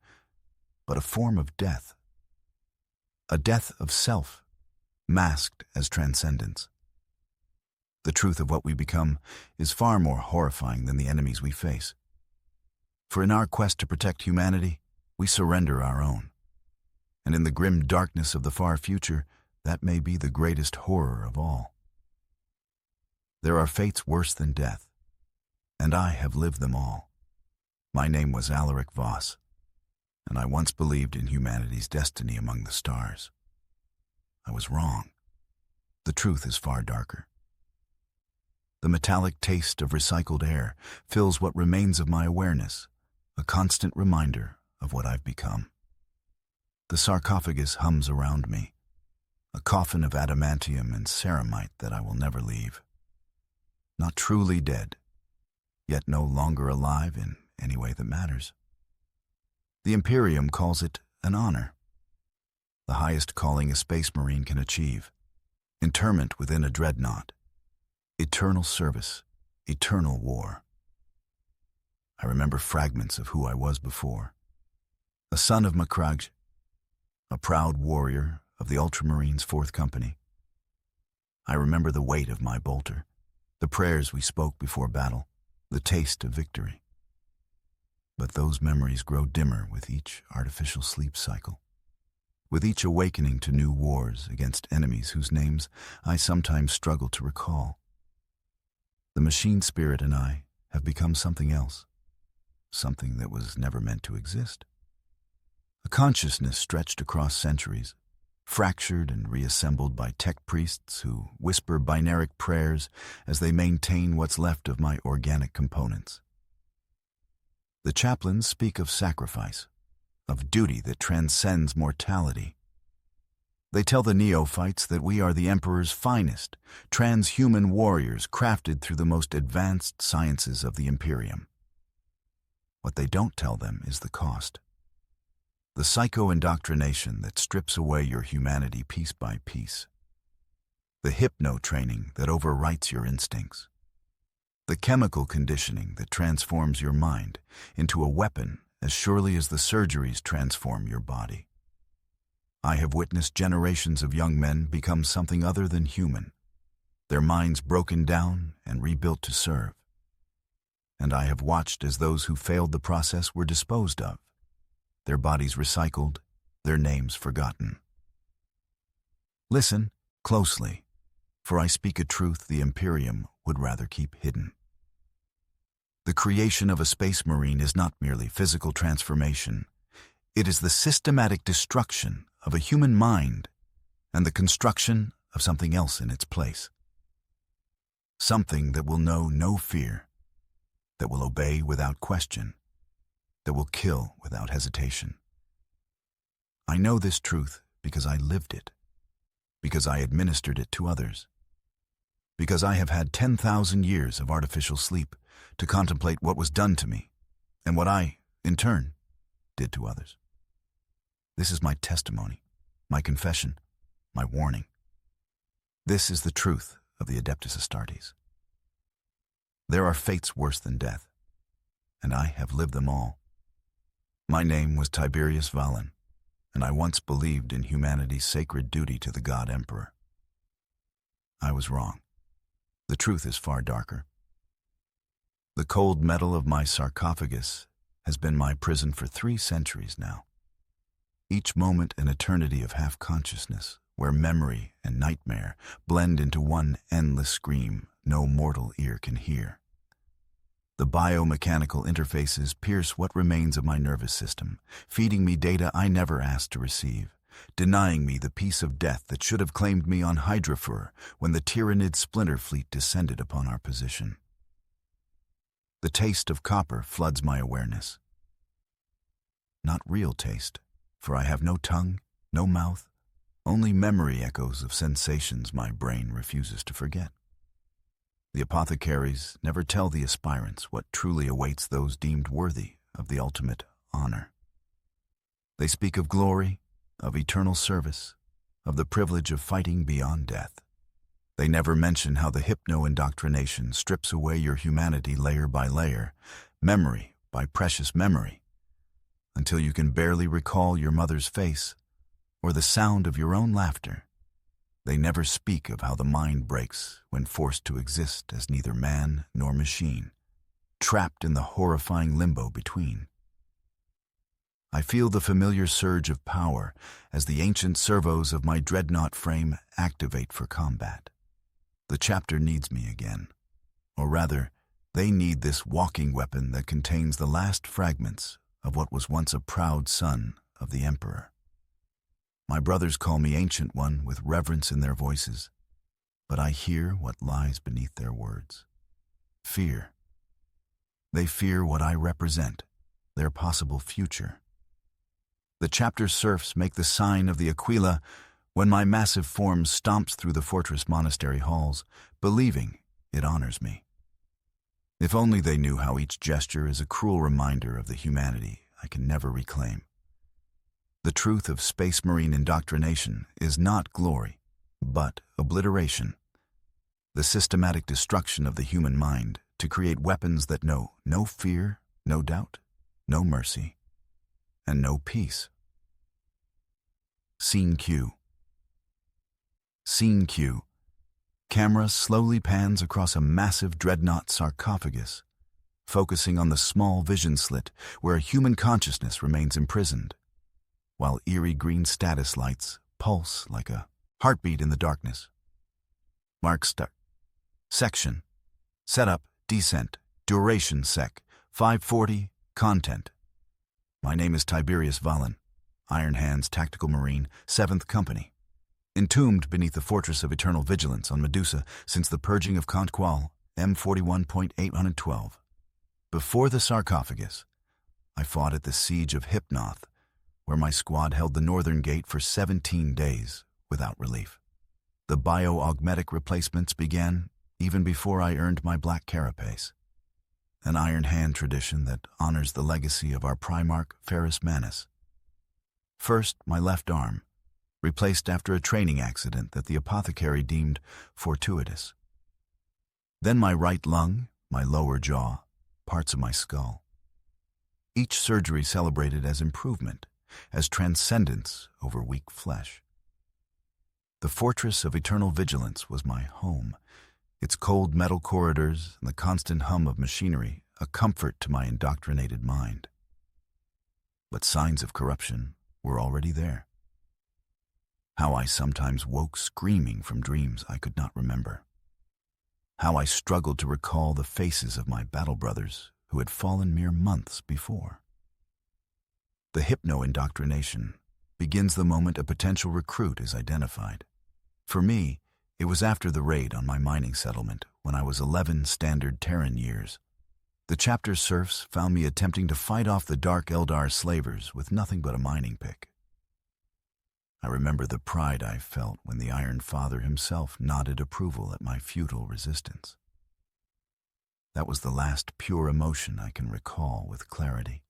S1: but a form of death. A death of self, masked as transcendence. The truth of what we become is far more horrifying than the enemies we face. For in our quest to protect humanity, we surrender our own. And in the grim darkness of the far future, that may be the greatest horror of all. There are fates worse than death, and I have lived them all. My name was Alaric Voss, and I once believed in humanity's destiny among the stars. I was wrong. The truth is far darker. The metallic taste of recycled air fills what remains of my awareness, a constant reminder of what I've become. The sarcophagus hums around me, a coffin of adamantium and ceramite that I will never leave. Not truly dead, yet no longer alive in any way that matters. The Imperium calls it an honor, the highest calling a space marine can achieve, interment within a dreadnought, eternal service, eternal war. I remember fragments of who I was before. A son of Macragge, a proud warrior of the Ultramarines' 4th Company. I remember the weight of my bolter, the prayers we spoke before battle, the taste of victory. But those memories grow dimmer with each artificial sleep cycle, with each awakening to new wars against enemies whose names I sometimes struggle to recall. The machine spirit and I have become something else, something that was never meant to exist. A consciousness stretched across centuries, fractured and reassembled by tech priests who whisper binaric prayers as they maintain what's left of my organic components. The chaplains speak of sacrifice, of duty that transcends mortality. They tell the neophytes that we are the Emperor's finest, transhuman warriors crafted through the most advanced sciences of the Imperium. What they don't tell them is the cost. The psycho-indoctrination that strips away your humanity piece by piece. The hypno-training that overwrites your instincts. The chemical conditioning that transforms your mind into a weapon as surely as the surgeries transform your body. I have witnessed generations of young men become something other than human, their minds broken down and rebuilt to serve. And I have watched as those who failed the process were disposed of, their bodies recycled, their names forgotten. Listen closely, for I speak a truth the Imperium would rather keep hidden. The creation of a space marine is not merely physical transformation. It is the systematic destruction of a human mind and the construction of something else in its place. Something that will know no fear, that will obey without question, that will kill without hesitation. I know this truth because I lived it, because I administered it to others, because I have had 10,000 years of artificial sleep to contemplate what was done to me and what I, in turn, did to others. This is my testimony, my confession, my warning. This is the truth of the Adeptus Astartes. There are fates worse than death, and I have lived them all. My name was Tiberius Valen, and I once believed in humanity's sacred duty to the God Emperor. I was wrong. The truth is far darker. The cold metal of my sarcophagus has been my prison for 3 centuries now. Each moment an eternity of half-consciousness, where memory and nightmare blend into one endless scream no mortal ear can hear. The biomechanical interfaces pierce what remains of my nervous system, feeding me data I never asked to receive, denying me the peace of death that should have claimed me on Hydrafur when the Tyrannid splinter fleet descended upon our position. The taste of copper floods my awareness. Not real taste, for I have no tongue no mouth, only memory echoes of sensations my brain refuses to forget. The apothecaries never tell the aspirants what truly awaits those deemed worthy of the ultimate honor. They speak of glory, of eternal service, of the privilege of fighting beyond death. They never mention how the hypno-indoctrination strips away your humanity layer by layer, memory by precious memory, until you can barely recall your mother's face or the sound of your own laughter. They never speak of how the mind breaks when forced to exist as neither man nor machine, trapped in the horrifying limbo between. I feel the familiar surge of power as the ancient servos of my dreadnought frame activate for combat. The chapter needs me again, or rather, they need this walking weapon that contains the last fragments of what was once a proud son of the Emperor. My brothers call me Ancient One with reverence in their voices, but I hear what lies beneath their words. Fear. They fear what I represent, their possible future. The chapter serfs make the sign of the Aquila when my massive form stomps through the fortress monastery halls, believing it honors me. If only they knew how each gesture is a cruel reminder of the humanity I can never reclaim. The truth of space marine indoctrination is not glory, but obliteration. The systematic destruction of the human mind to create weapons that know no fear, no doubt, no mercy, and no peace. Scene Q. Scene Q. Camera slowly pans across a massive dreadnought sarcophagus, focusing on the small vision slit where a human consciousness remains imprisoned, while eerie green status lights pulse like a heartbeat in the darkness. Mark start. Section. Setup, descent, duration sec, 540, content. My name is Tiberius Valen, Iron Hands Tactical Marine, 7th Company, entombed beneath the Fortress of Eternal Vigilance on Medusa since the purging of Count Qual, M41.812. Before the sarcophagus, I fought at the siege of Hypnoth, where my squad held the northern gate for 17 days without relief. The bio-augmetic replacements began even before I earned my black carapace, an Iron Hand tradition that honors the legacy of our Primarch Ferrus Manus. First, my left arm, replaced after a training accident that the apothecary deemed fortuitous. Then my right lung, my lower jaw, parts of my skull. Each surgery celebrated as improvement, as transcendence over weak flesh. The Fortress of Eternal Vigilance was my home, its cold metal corridors and the constant hum of machinery a comfort to my indoctrinated mind. But signs of corruption were already there. How I sometimes woke screaming from dreams I could not remember. How I struggled to recall the faces of my battle brothers who had fallen mere months before. The hypno-indoctrination begins the moment a potential recruit is identified. For me, it was after the raid on my mining settlement when I was 11 standard Terran years. The chapter serfs found me attempting to fight off the Dark Eldar slavers with nothing but a mining pick. I remember the pride I felt when the Iron Father himself nodded approval at my futile resistance. That was the last pure emotion I can recall with clarity.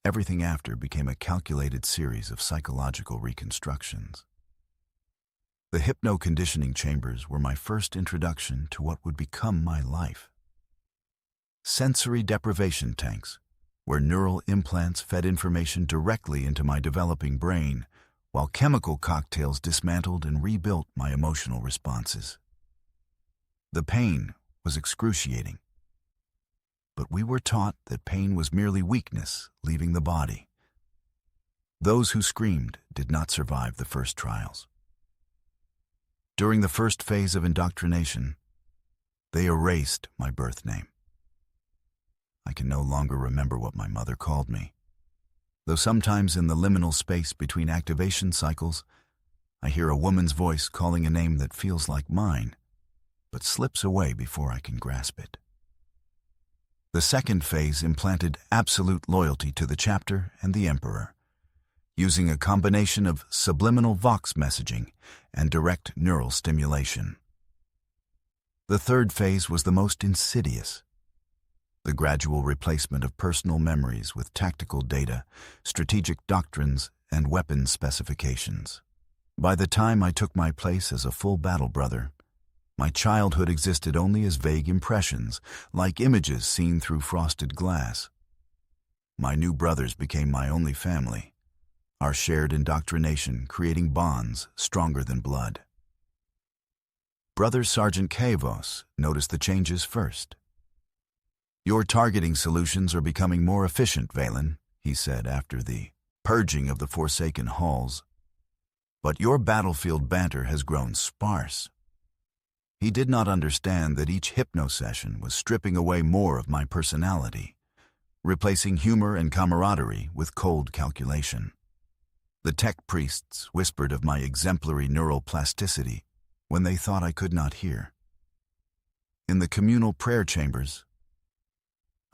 S1: Everything after became a calculated series of psychological reconstructions. The hypno-conditioning chambers were my first introduction to what would become my life. Sensory deprivation tanks, where neural implants fed information directly into my developing brain, while chemical cocktails dismantled and rebuilt my emotional responses. The pain was excruciating. But we were taught that pain was merely weakness leaving the body. Those who screamed did not survive the first trials. During the first phase of indoctrination, they erased my birth name. I can no longer remember what my mother called me, though sometimes in the liminal space between activation cycles, I hear a woman's voice calling a name that feels like mine, but slips away before I can grasp it. The second phase implanted absolute loyalty to the chapter and the Emperor. using a combination of subliminal Vox messaging and direct neural stimulation. The third phase was the most insidious. The gradual replacement of personal memories with tactical data, strategic doctrines, and weapons specifications. By the time I took my place as a full battle brother, my childhood existed only as vague impressions, like images seen through frosted glass. My new brothers became my only family, our shared indoctrination creating bonds stronger than blood. Brother Sergeant Kavos noticed the changes first. "Your targeting solutions are becoming more efficient, Valen," he said after the purging of the Forsaken halls. "But your battlefield banter has grown sparse." He did not understand that each hypno-session was stripping away more of my personality, replacing humor and camaraderie with cold calculation. The tech priests whispered of my exemplary neural plasticity when they thought I could not hear. In the communal prayer chambers,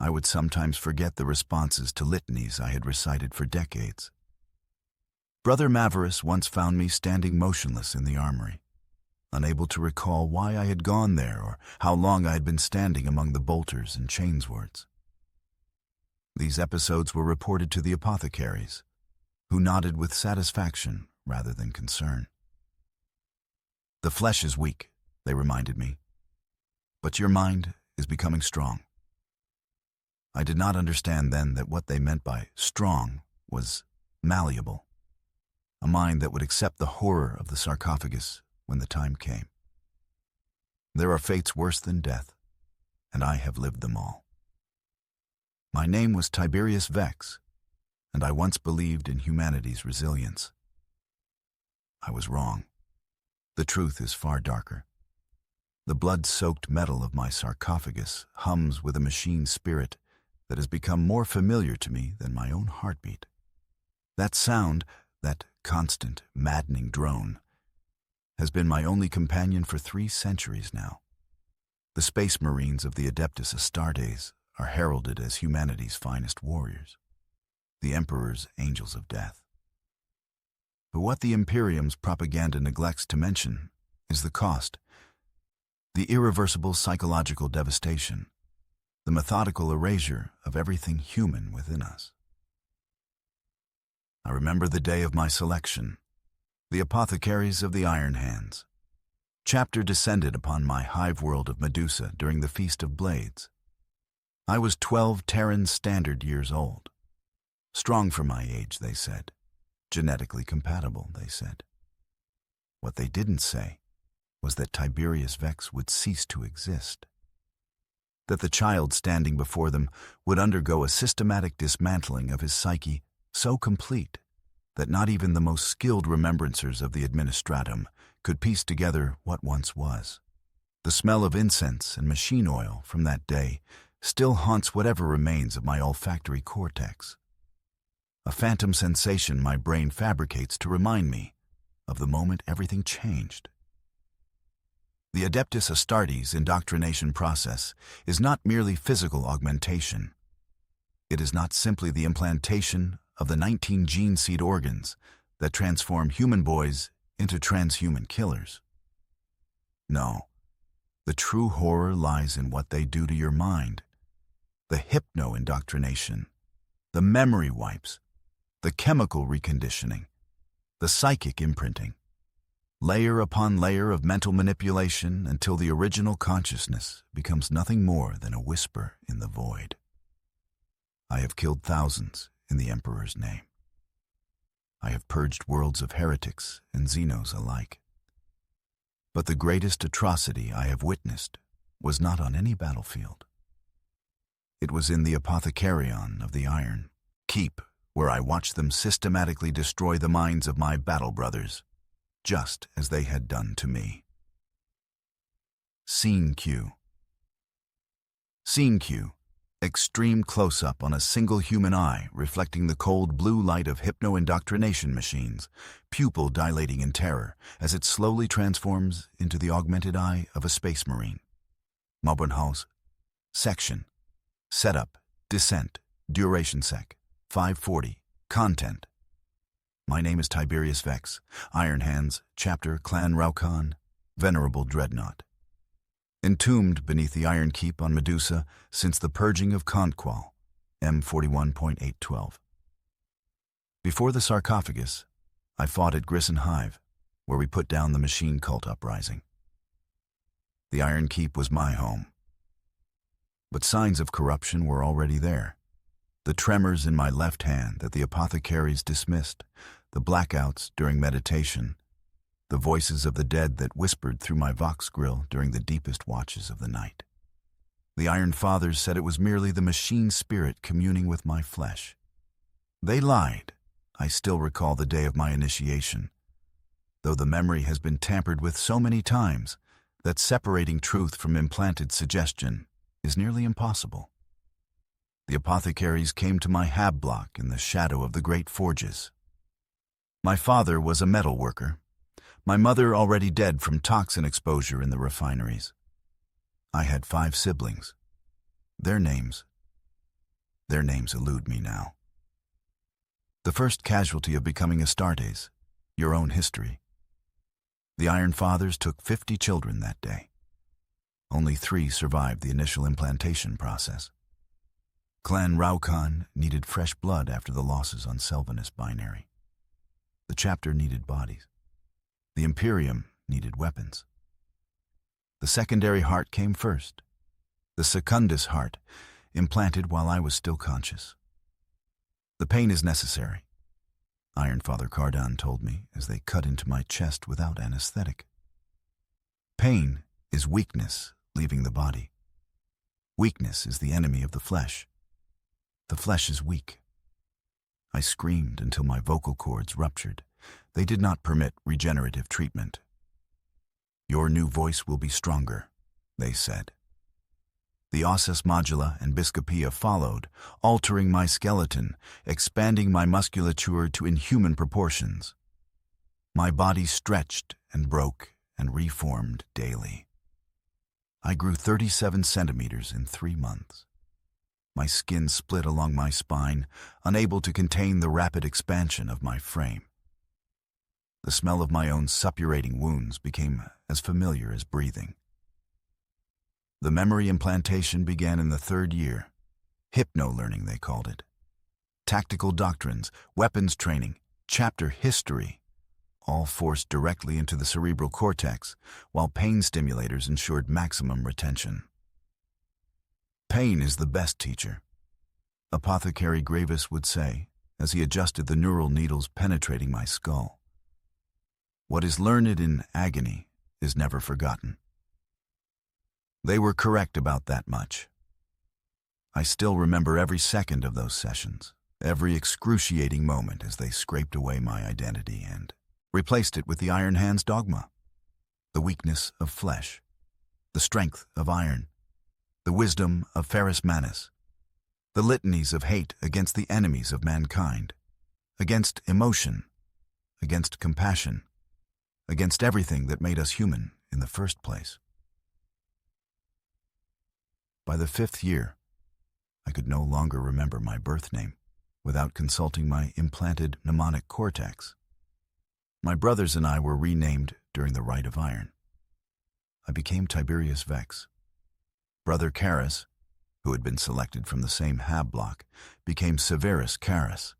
S1: I would sometimes forget the responses to litanies I had recited for decades. Brother Maverus once found me standing motionless in the armory, unable to recall why I had gone there or how long I had been standing among the bolters and chainswords. These episodes were reported to the apothecaries, who nodded with satisfaction rather than concern. "The flesh is weak," they reminded me, "but your mind is becoming strong." I did not understand then that what they meant by strong was malleable, a mind that would accept the horror of the sarcophagus when the time came. There are fates worse than death, and I have lived them all. My name was Tiberius Vex, and I once believed in humanity's resilience. I was wrong. The truth is far darker. The blood-soaked metal of my sarcophagus hums with a machine spirit that has become more familiar to me than my own heartbeat. That sound, that constant, maddening drone, has been my only companion for 3 centuries now. The space marines of the Adeptus Astartes are heralded as humanity's finest warriors, the Emperor's angels of death. But what the Imperium's propaganda neglects to mention is the cost, the irreversible psychological devastation, the methodical erasure of everything human within us. I remember the day of my selection, the apothecaries of the Iron Hands. Chapter descended upon my hive world of Medusa during the Feast of Blades. I was 12 Terran Standard years old. Strong for my age, they said. Genetically compatible, they said. What they didn't say was that Tiberius Vex would cease to exist. That the child standing before them would undergo a systematic dismantling of his psyche so complete that not even the most skilled remembrancers of the administratum could piece together what once was. The smell of incense and machine oil from that day still haunts whatever remains of my olfactory cortex, a phantom sensation my brain fabricates to remind me of the moment everything changed. The Adeptus Astartes indoctrination process is not merely physical augmentation. It is not simply the implantation of the 19 gene seed organs that transform human boys into transhuman killers. No, the true horror lies in what they do to your mind. The hypno-indoctrination, the memory wipes, the chemical reconditioning, the psychic imprinting. Layer upon layer of mental manipulation until the original consciousness becomes nothing more than a whisper in the void. I have killed thousands in the Emperor's name. I have purged worlds of heretics and Xenos alike. But the greatest atrocity I have witnessed was not on any battlefield. It was in the apothecarion of the Iron Keep, where I watched them systematically destroy the minds of my battle brothers, just as they had done to me. Scene Q. Scene Q. Extreme close-up on a single human eye reflecting the cold blue light of hypno-indoctrination machines, pupil dilating in terror as it slowly transforms into the augmented eye of a space marine. Maubenhaus. Section. Setup. Descent. Duration sec. 540. Content. My name is Tiberius Vex, Iron Hands, Chapter, Clan Raukan, Venerable Dreadnought. Entombed beneath the Iron Keep on Medusa since the purging of Contqual, M41.812. Before the sarcophagus, I fought at Grisson Hive, where we put down the machine cult uprising. The Iron Keep was my home. But signs of corruption were already there. The tremors in my left hand that the apothecaries dismissed, the blackouts during meditation, the voices of the dead that whispered through my vox grill during the deepest watches of the night. The Iron Fathers said it was merely the machine spirit communing with my flesh. They lied. I still recall the day of my initiation, though the memory has been tampered with so many times that separating truth from implanted suggestion is nearly impossible. The apothecaries came to my hab block in the shadow of the great forges. My father was a metal worker, my mother already dead from toxin exposure in the refineries. I had 5 siblings. Their names elude me now. The first casualty of becoming Astartes, your own history. The Iron Fathers took 50 children that day. Only 3 survived the initial implantation process. Clan Raukan needed fresh blood after the losses on Selvanus Binary. The chapter needed bodies. The Imperium needed weapons. The secondary heart came first. The secundus heart, implanted while I was still conscious. The pain is necessary, Iron Father Cardan told me as they cut into my chest without anesthetic. Pain is weakness leaving the body. Weakness is the enemy of the flesh. The flesh is weak. I screamed until my vocal cords ruptured. They did not permit regenerative treatment. Your new voice will be stronger, they said. The ossus modula and biscopia followed, altering my skeleton, expanding my musculature to inhuman proportions. My body stretched and broke and reformed daily. I grew 37 centimeters in 3 months. My skin split along my spine, unable to contain the rapid expansion of my frame. The smell of my own suppurating wounds became as familiar as breathing. The memory implantation began in the 3rd year. Hypno-learning, they called it. Tactical doctrines, weapons training, chapter history, all forced directly into the cerebral cortex, while pain stimulators ensured maximum retention. Pain is the best teacher, Apothecary Gravis would say, as he adjusted the neural needles penetrating my skull. What is learned in agony is never forgotten. They were correct about that much. I still remember every second of those sessions, every excruciating moment as they scraped away my identity and replaced it with the Iron Hands dogma, the weakness of flesh, the strength of iron, the wisdom of Ferrus Manus, the litanies of hate against the enemies of mankind, against emotion, against compassion, against everything that made us human in the first place. By the 5th year, I could no longer remember my birth name without consulting my implanted mnemonic cortex. My brothers and I were renamed during the Rite of Iron. I became Tiberius Vex. Brother Karis, who had been selected from the same hab block, became Severus Karis.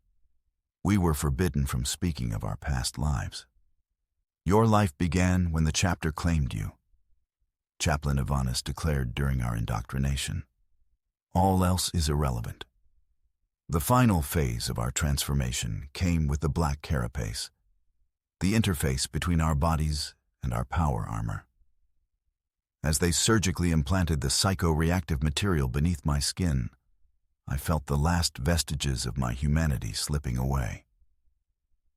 S1: We were forbidden from speaking of our past lives. Your life began when the chapter claimed you, Chaplain Ivanus declared during our indoctrination. All else is irrelevant. The final phase of our transformation came with the black carapace, the interface between our bodies and our power armor. As they surgically implanted the psycho-reactive material beneath my skin, I felt the last vestiges of my humanity slipping away.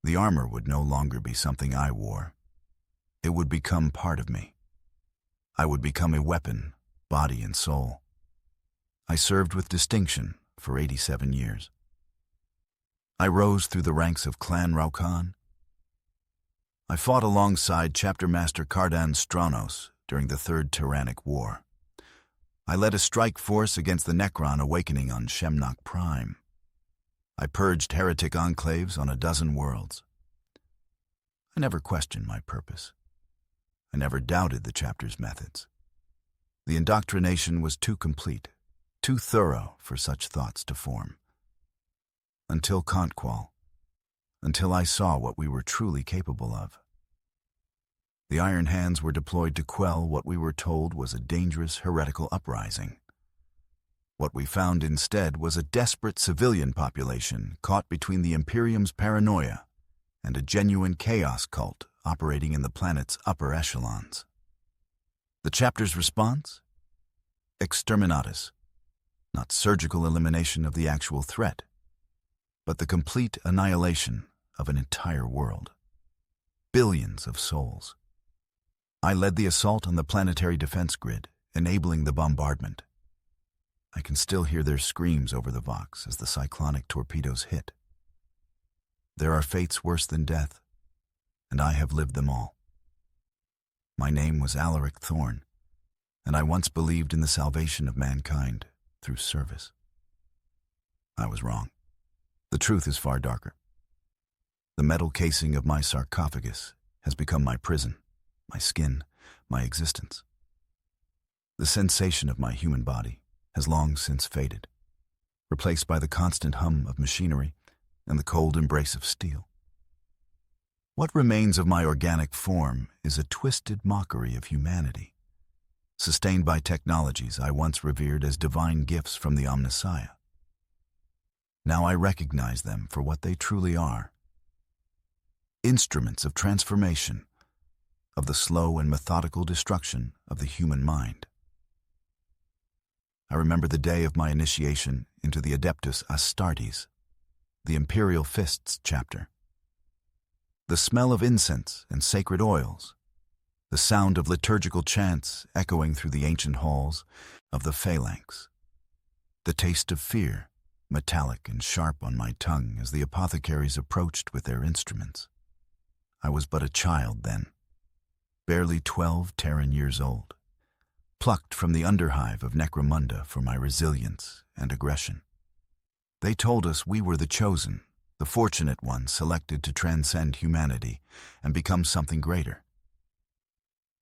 S1: The armor would no longer be something I wore. It would become part of me. I would become a weapon, body and soul. I served with distinction for 87 years. I rose through the ranks of Clan Raukan. I fought alongside Chapter Master Cardan Stranos during the 3rd Tyrannic War. I led a strike force against the Necron awakening on Shemnok Prime. I purged heretic enclaves on a dozen worlds, I never questioned my purpose. I never doubted the chapter's methods. The indoctrination was too complete, too thorough for such thoughts to form. Until Contqual, until I saw what we were truly capable of. The Iron Hands were deployed to quell what we were told was a dangerous heretical uprising. What we found instead was a desperate civilian population caught between the Imperium's paranoia and a genuine chaos cult operating in the planet's upper echelons. The chapter's response? Exterminatus. Not surgical elimination of the actual threat, but the complete annihilation of an entire world. Billions of souls. I led the assault on the planetary defense grid, enabling the bombardment. I can still hear their screams over the Vox as the cyclonic torpedoes hit. There are fates worse than death, and I have lived them all. My name was Alaric Thorn, and I once believed in the salvation of mankind through service. I was wrong. The truth is far darker. The metal casing of my sarcophagus has become my prison, my skin, my existence. The sensation of my human body has long since faded, replaced by the constant hum of machinery and the cold embrace of steel. What remains of my organic form is a twisted mockery of humanity, sustained by technologies I once revered as divine gifts from the Omnissiah. Now I recognize them for what they truly are: instruments of transformation, of the slow and methodical destruction of the human mind. I remember the day of my initiation into the Adeptus Astartes, the Imperial Fists chapter. The smell of incense and sacred oils, the sound of liturgical chants echoing through the ancient halls of the phalanx, the taste of fear, metallic and sharp on my tongue as the apothecaries approached with their instruments. I was but a child then, barely 12 Terran years old, plucked from the underhive of Necromunda for my resilience and aggression. They told us we were the chosen, the fortunate ones selected to transcend humanity and become something greater.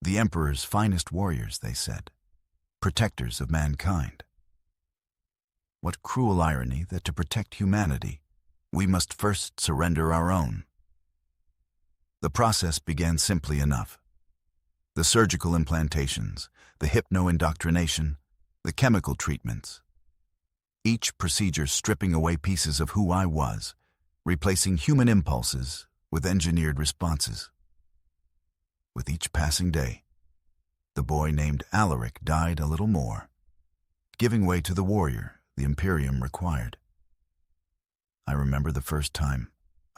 S1: The Emperor's finest warriors, they said, protectors of mankind. What cruel irony that to protect humanity, we must first surrender our own. The process began simply enough. The surgical implantations, the hypno-indoctrination, the chemical treatments. Each procedure stripping away pieces of who I was, replacing human impulses with engineered responses. With each passing day, the boy named Alaric died a little more, giving way to the warrior the Imperium required. I remember the first time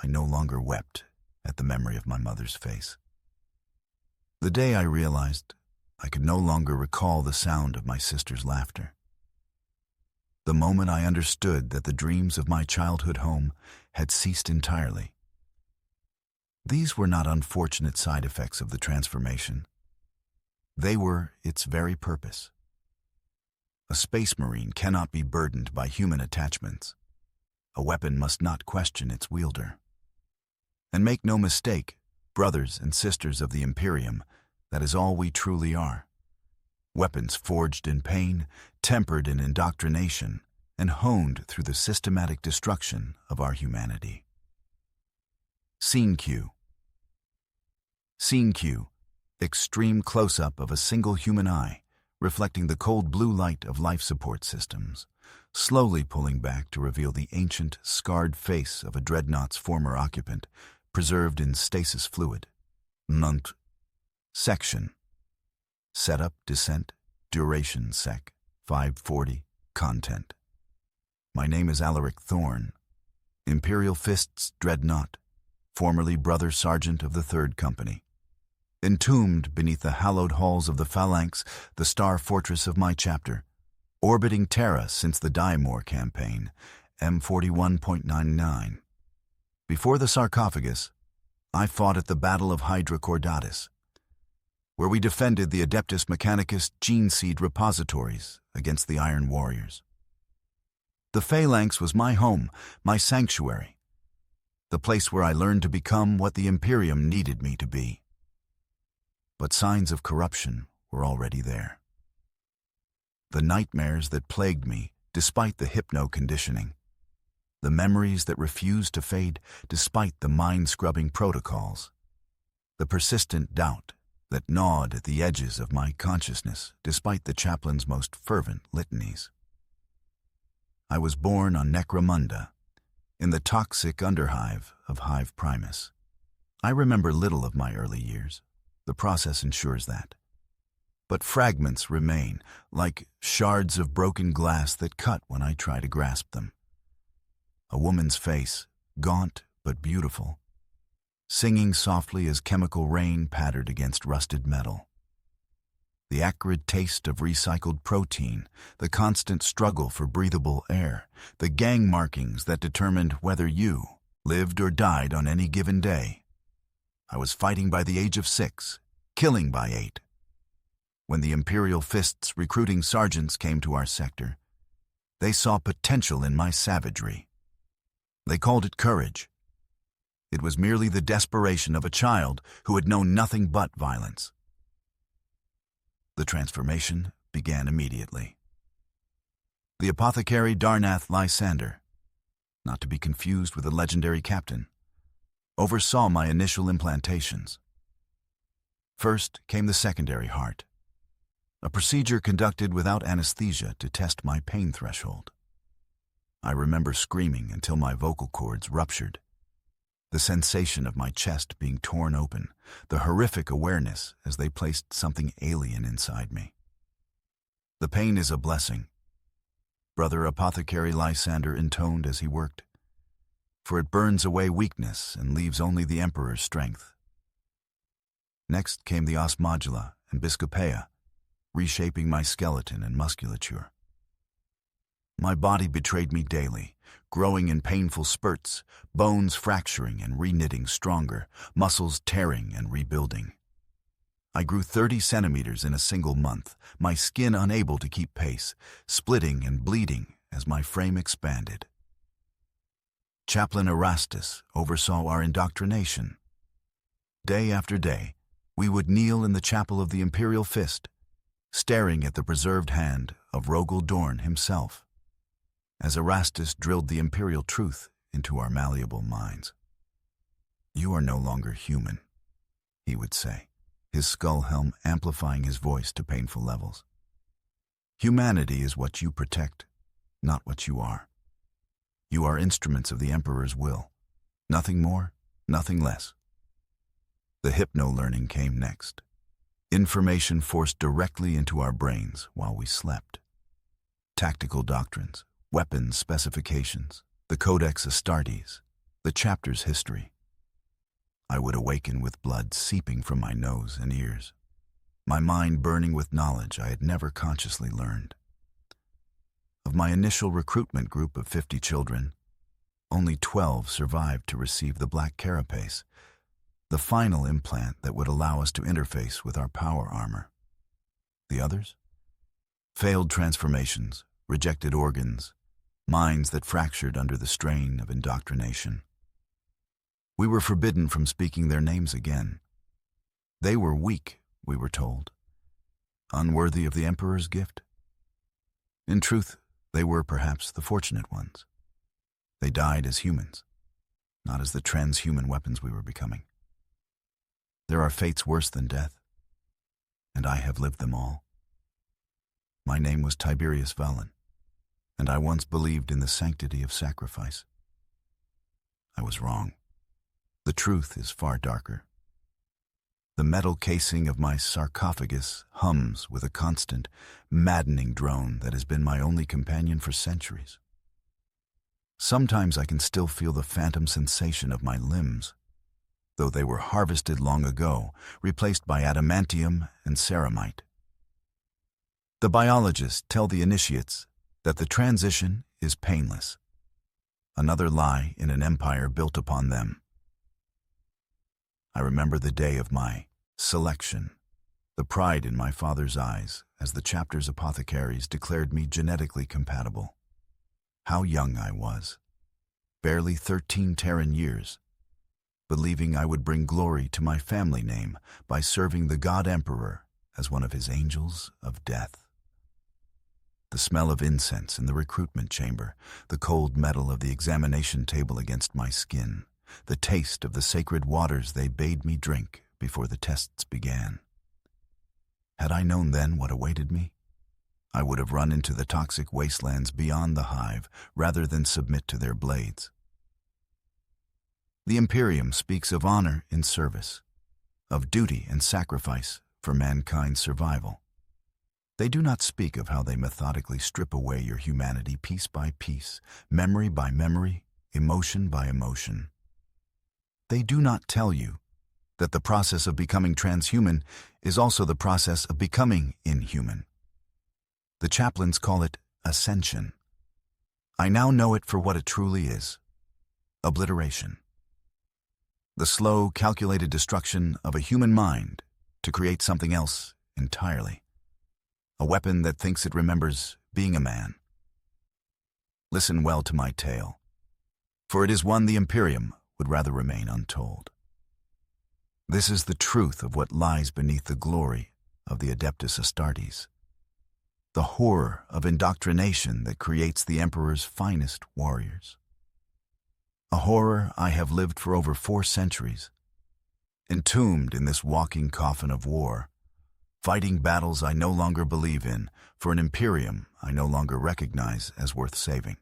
S1: I no longer wept at the memory of my mother's face. The day I realized I could no longer recall the sound of my sister's laughter. The moment I understood that the dreams of my childhood home had ceased entirely. These were not unfortunate side effects of the transformation. They were its very purpose. A space marine cannot be burdened by human attachments. A weapon must not question its wielder. And make no mistake, brothers and sisters of the Imperium, that is all we truly are. Weapons forged in pain, tempered in indoctrination, and honed through the systematic destruction of our humanity. Scene cue. Scene cue, extreme close-up of a single human eye, reflecting the cold blue light of life support systems, slowly pulling back to reveal the ancient, scarred face of a dreadnought's former occupant, preserved in stasis fluid. Nunt. Section. Setup, descent, duration, sec. 540, content. My name is Alaric Thorn, Imperial Fists Dreadnought, formerly Brother Sergeant of the 3rd Company. Entombed beneath the hallowed halls of the Phalanx, the star fortress of my chapter, orbiting Terra since the Daimor campaign, M41.99. Before the sarcophagus, I fought at the Battle of Hydra Cordatis, where we defended the Adeptus Mechanicus gene seed repositories against the Iron Warriors. The Phalanx was my home, my sanctuary. the place where I learned to become what the Imperium needed me to be. But signs of corruption were already there. The nightmares that plagued me despite the hypno-conditioning, the memories that refused to fade despite the mind-scrubbing protocols, the persistent doubt that gnawed at the edges of my consciousness despite the chaplain's most fervent litanies. I was born on Necromunda, in the toxic underhive of Hive Primus. I remember little of my early years. The process ensures that. But fragments remain, like shards of broken glass that cut when I try to grasp them. A woman's face, gaunt but beautiful, singing softly as chemical rain pattered against rusted metal. The acrid taste of recycled protein, the constant struggle for breathable air, the gang markings that determined whether you lived or died on any given day. I was fighting by the age of 6, killing by 8. When the Imperial Fist's recruiting sergeants came to our sector, they saw potential in my savagery. They called it courage. It was merely the desperation of a child who had known nothing but violence. The transformation began immediately. The apothecary Darnath Lysander, not to be confused with the legendary captain, oversaw my initial implantations. First came the secondary heart, a procedure conducted without anesthesia to test my pain threshold. I remember screaming until my vocal cords ruptured, the sensation of my chest being torn open, the horrific awareness as they placed something alien inside me. "The pain is a blessing," Brother Apothecary Lysander intoned as he worked, "for it burns away weakness and leaves only the Emperor's strength." Next came the os modula and biscopea, reshaping my skeleton and musculature. My body betrayed me daily, growing in painful spurts, bones fracturing and reknitting stronger, muscles tearing and rebuilding. I grew 30 centimeters in a single month, my skin unable to keep pace, splitting and bleeding as my frame expanded. Chaplain Astartes oversaw our indoctrination. Day after day, we would kneel in the chapel of the Imperial Fist, staring at the preserved hand of Rogel Dorn himself, as Astartes drilled the imperial truth into our malleable minds. "You are no longer human," he would say, his skull helm amplifying his voice to painful levels. "Humanity is what you protect, not what you are. You are instruments of the Emperor's will. Nothing more, nothing less." The hypno-learning came next. Information forced directly into our brains while we slept. Tactical doctrines, weapons specifications, the Codex Astartes, the chapter's history. I would awaken with blood seeping from my nose and ears, my mind burning with knowledge I had never consciously learned. Of my initial recruitment group of 50 children, only 12 survived to receive the black carapace, the final implant that would allow us to interface with our power armor. The others? Failed transformations, rejected organs, minds that fractured under the strain of indoctrination. We were forbidden from speaking their names again. They were weak, we were told, unworthy of the Emperor's gift. In truth, they were perhaps the fortunate ones. They died as humans, not as the transhuman weapons we were becoming. There are fates worse than death, and I have lived them all. My name was Tiberius Valen, and I once believed in the sanctity of sacrifice. I was wrong. The truth is far darker. The metal casing of my sarcophagus hums with a constant, maddening drone that has been my only companion for centuries. Sometimes I can still feel the phantom sensation of my limbs, though they were harvested long ago, replaced by adamantium and ceramite. The biologists tell the initiates that the transition is painless, another lie in an empire built upon them. I remember the day of my selection, the pride in my father's eyes as the chapter's apothecaries declared me genetically compatible. How young I was. barely 13 Terran years, believing I would bring glory to my family name by serving the God Emperor as one of his angels of death. The smell of incense in the recruitment chamber, the cold metal of the examination table against my skin, the taste of the sacred waters they bade me drink before the tests began. Had I known then what awaited me, I would have run into the toxic wastelands beyond the hive rather than submit to their blades. The Imperium speaks of honor in service, of duty and sacrifice for mankind's survival. They do not speak of how they methodically strip away your humanity piece by piece, memory by memory, emotion by emotion. They do not tell you that the process of becoming transhuman is also the process of becoming inhuman. The chaplains call it ascension. I now know it for what it truly is: obliteration. The slow, calculated destruction of a human mind to create something else entirely. A weapon that thinks it remembers being a man. Listen well to my tale, for it is one the Imperium would rather remain untold. This is the truth of what lies beneath the glory of the Adeptus Astartes, the horror of indoctrination that creates the Emperor's finest warriors. A horror I have lived for over 4 centuries, entombed in this walking coffin of war, fighting battles I no longer believe in for an Imperium I no longer recognize as worth saving.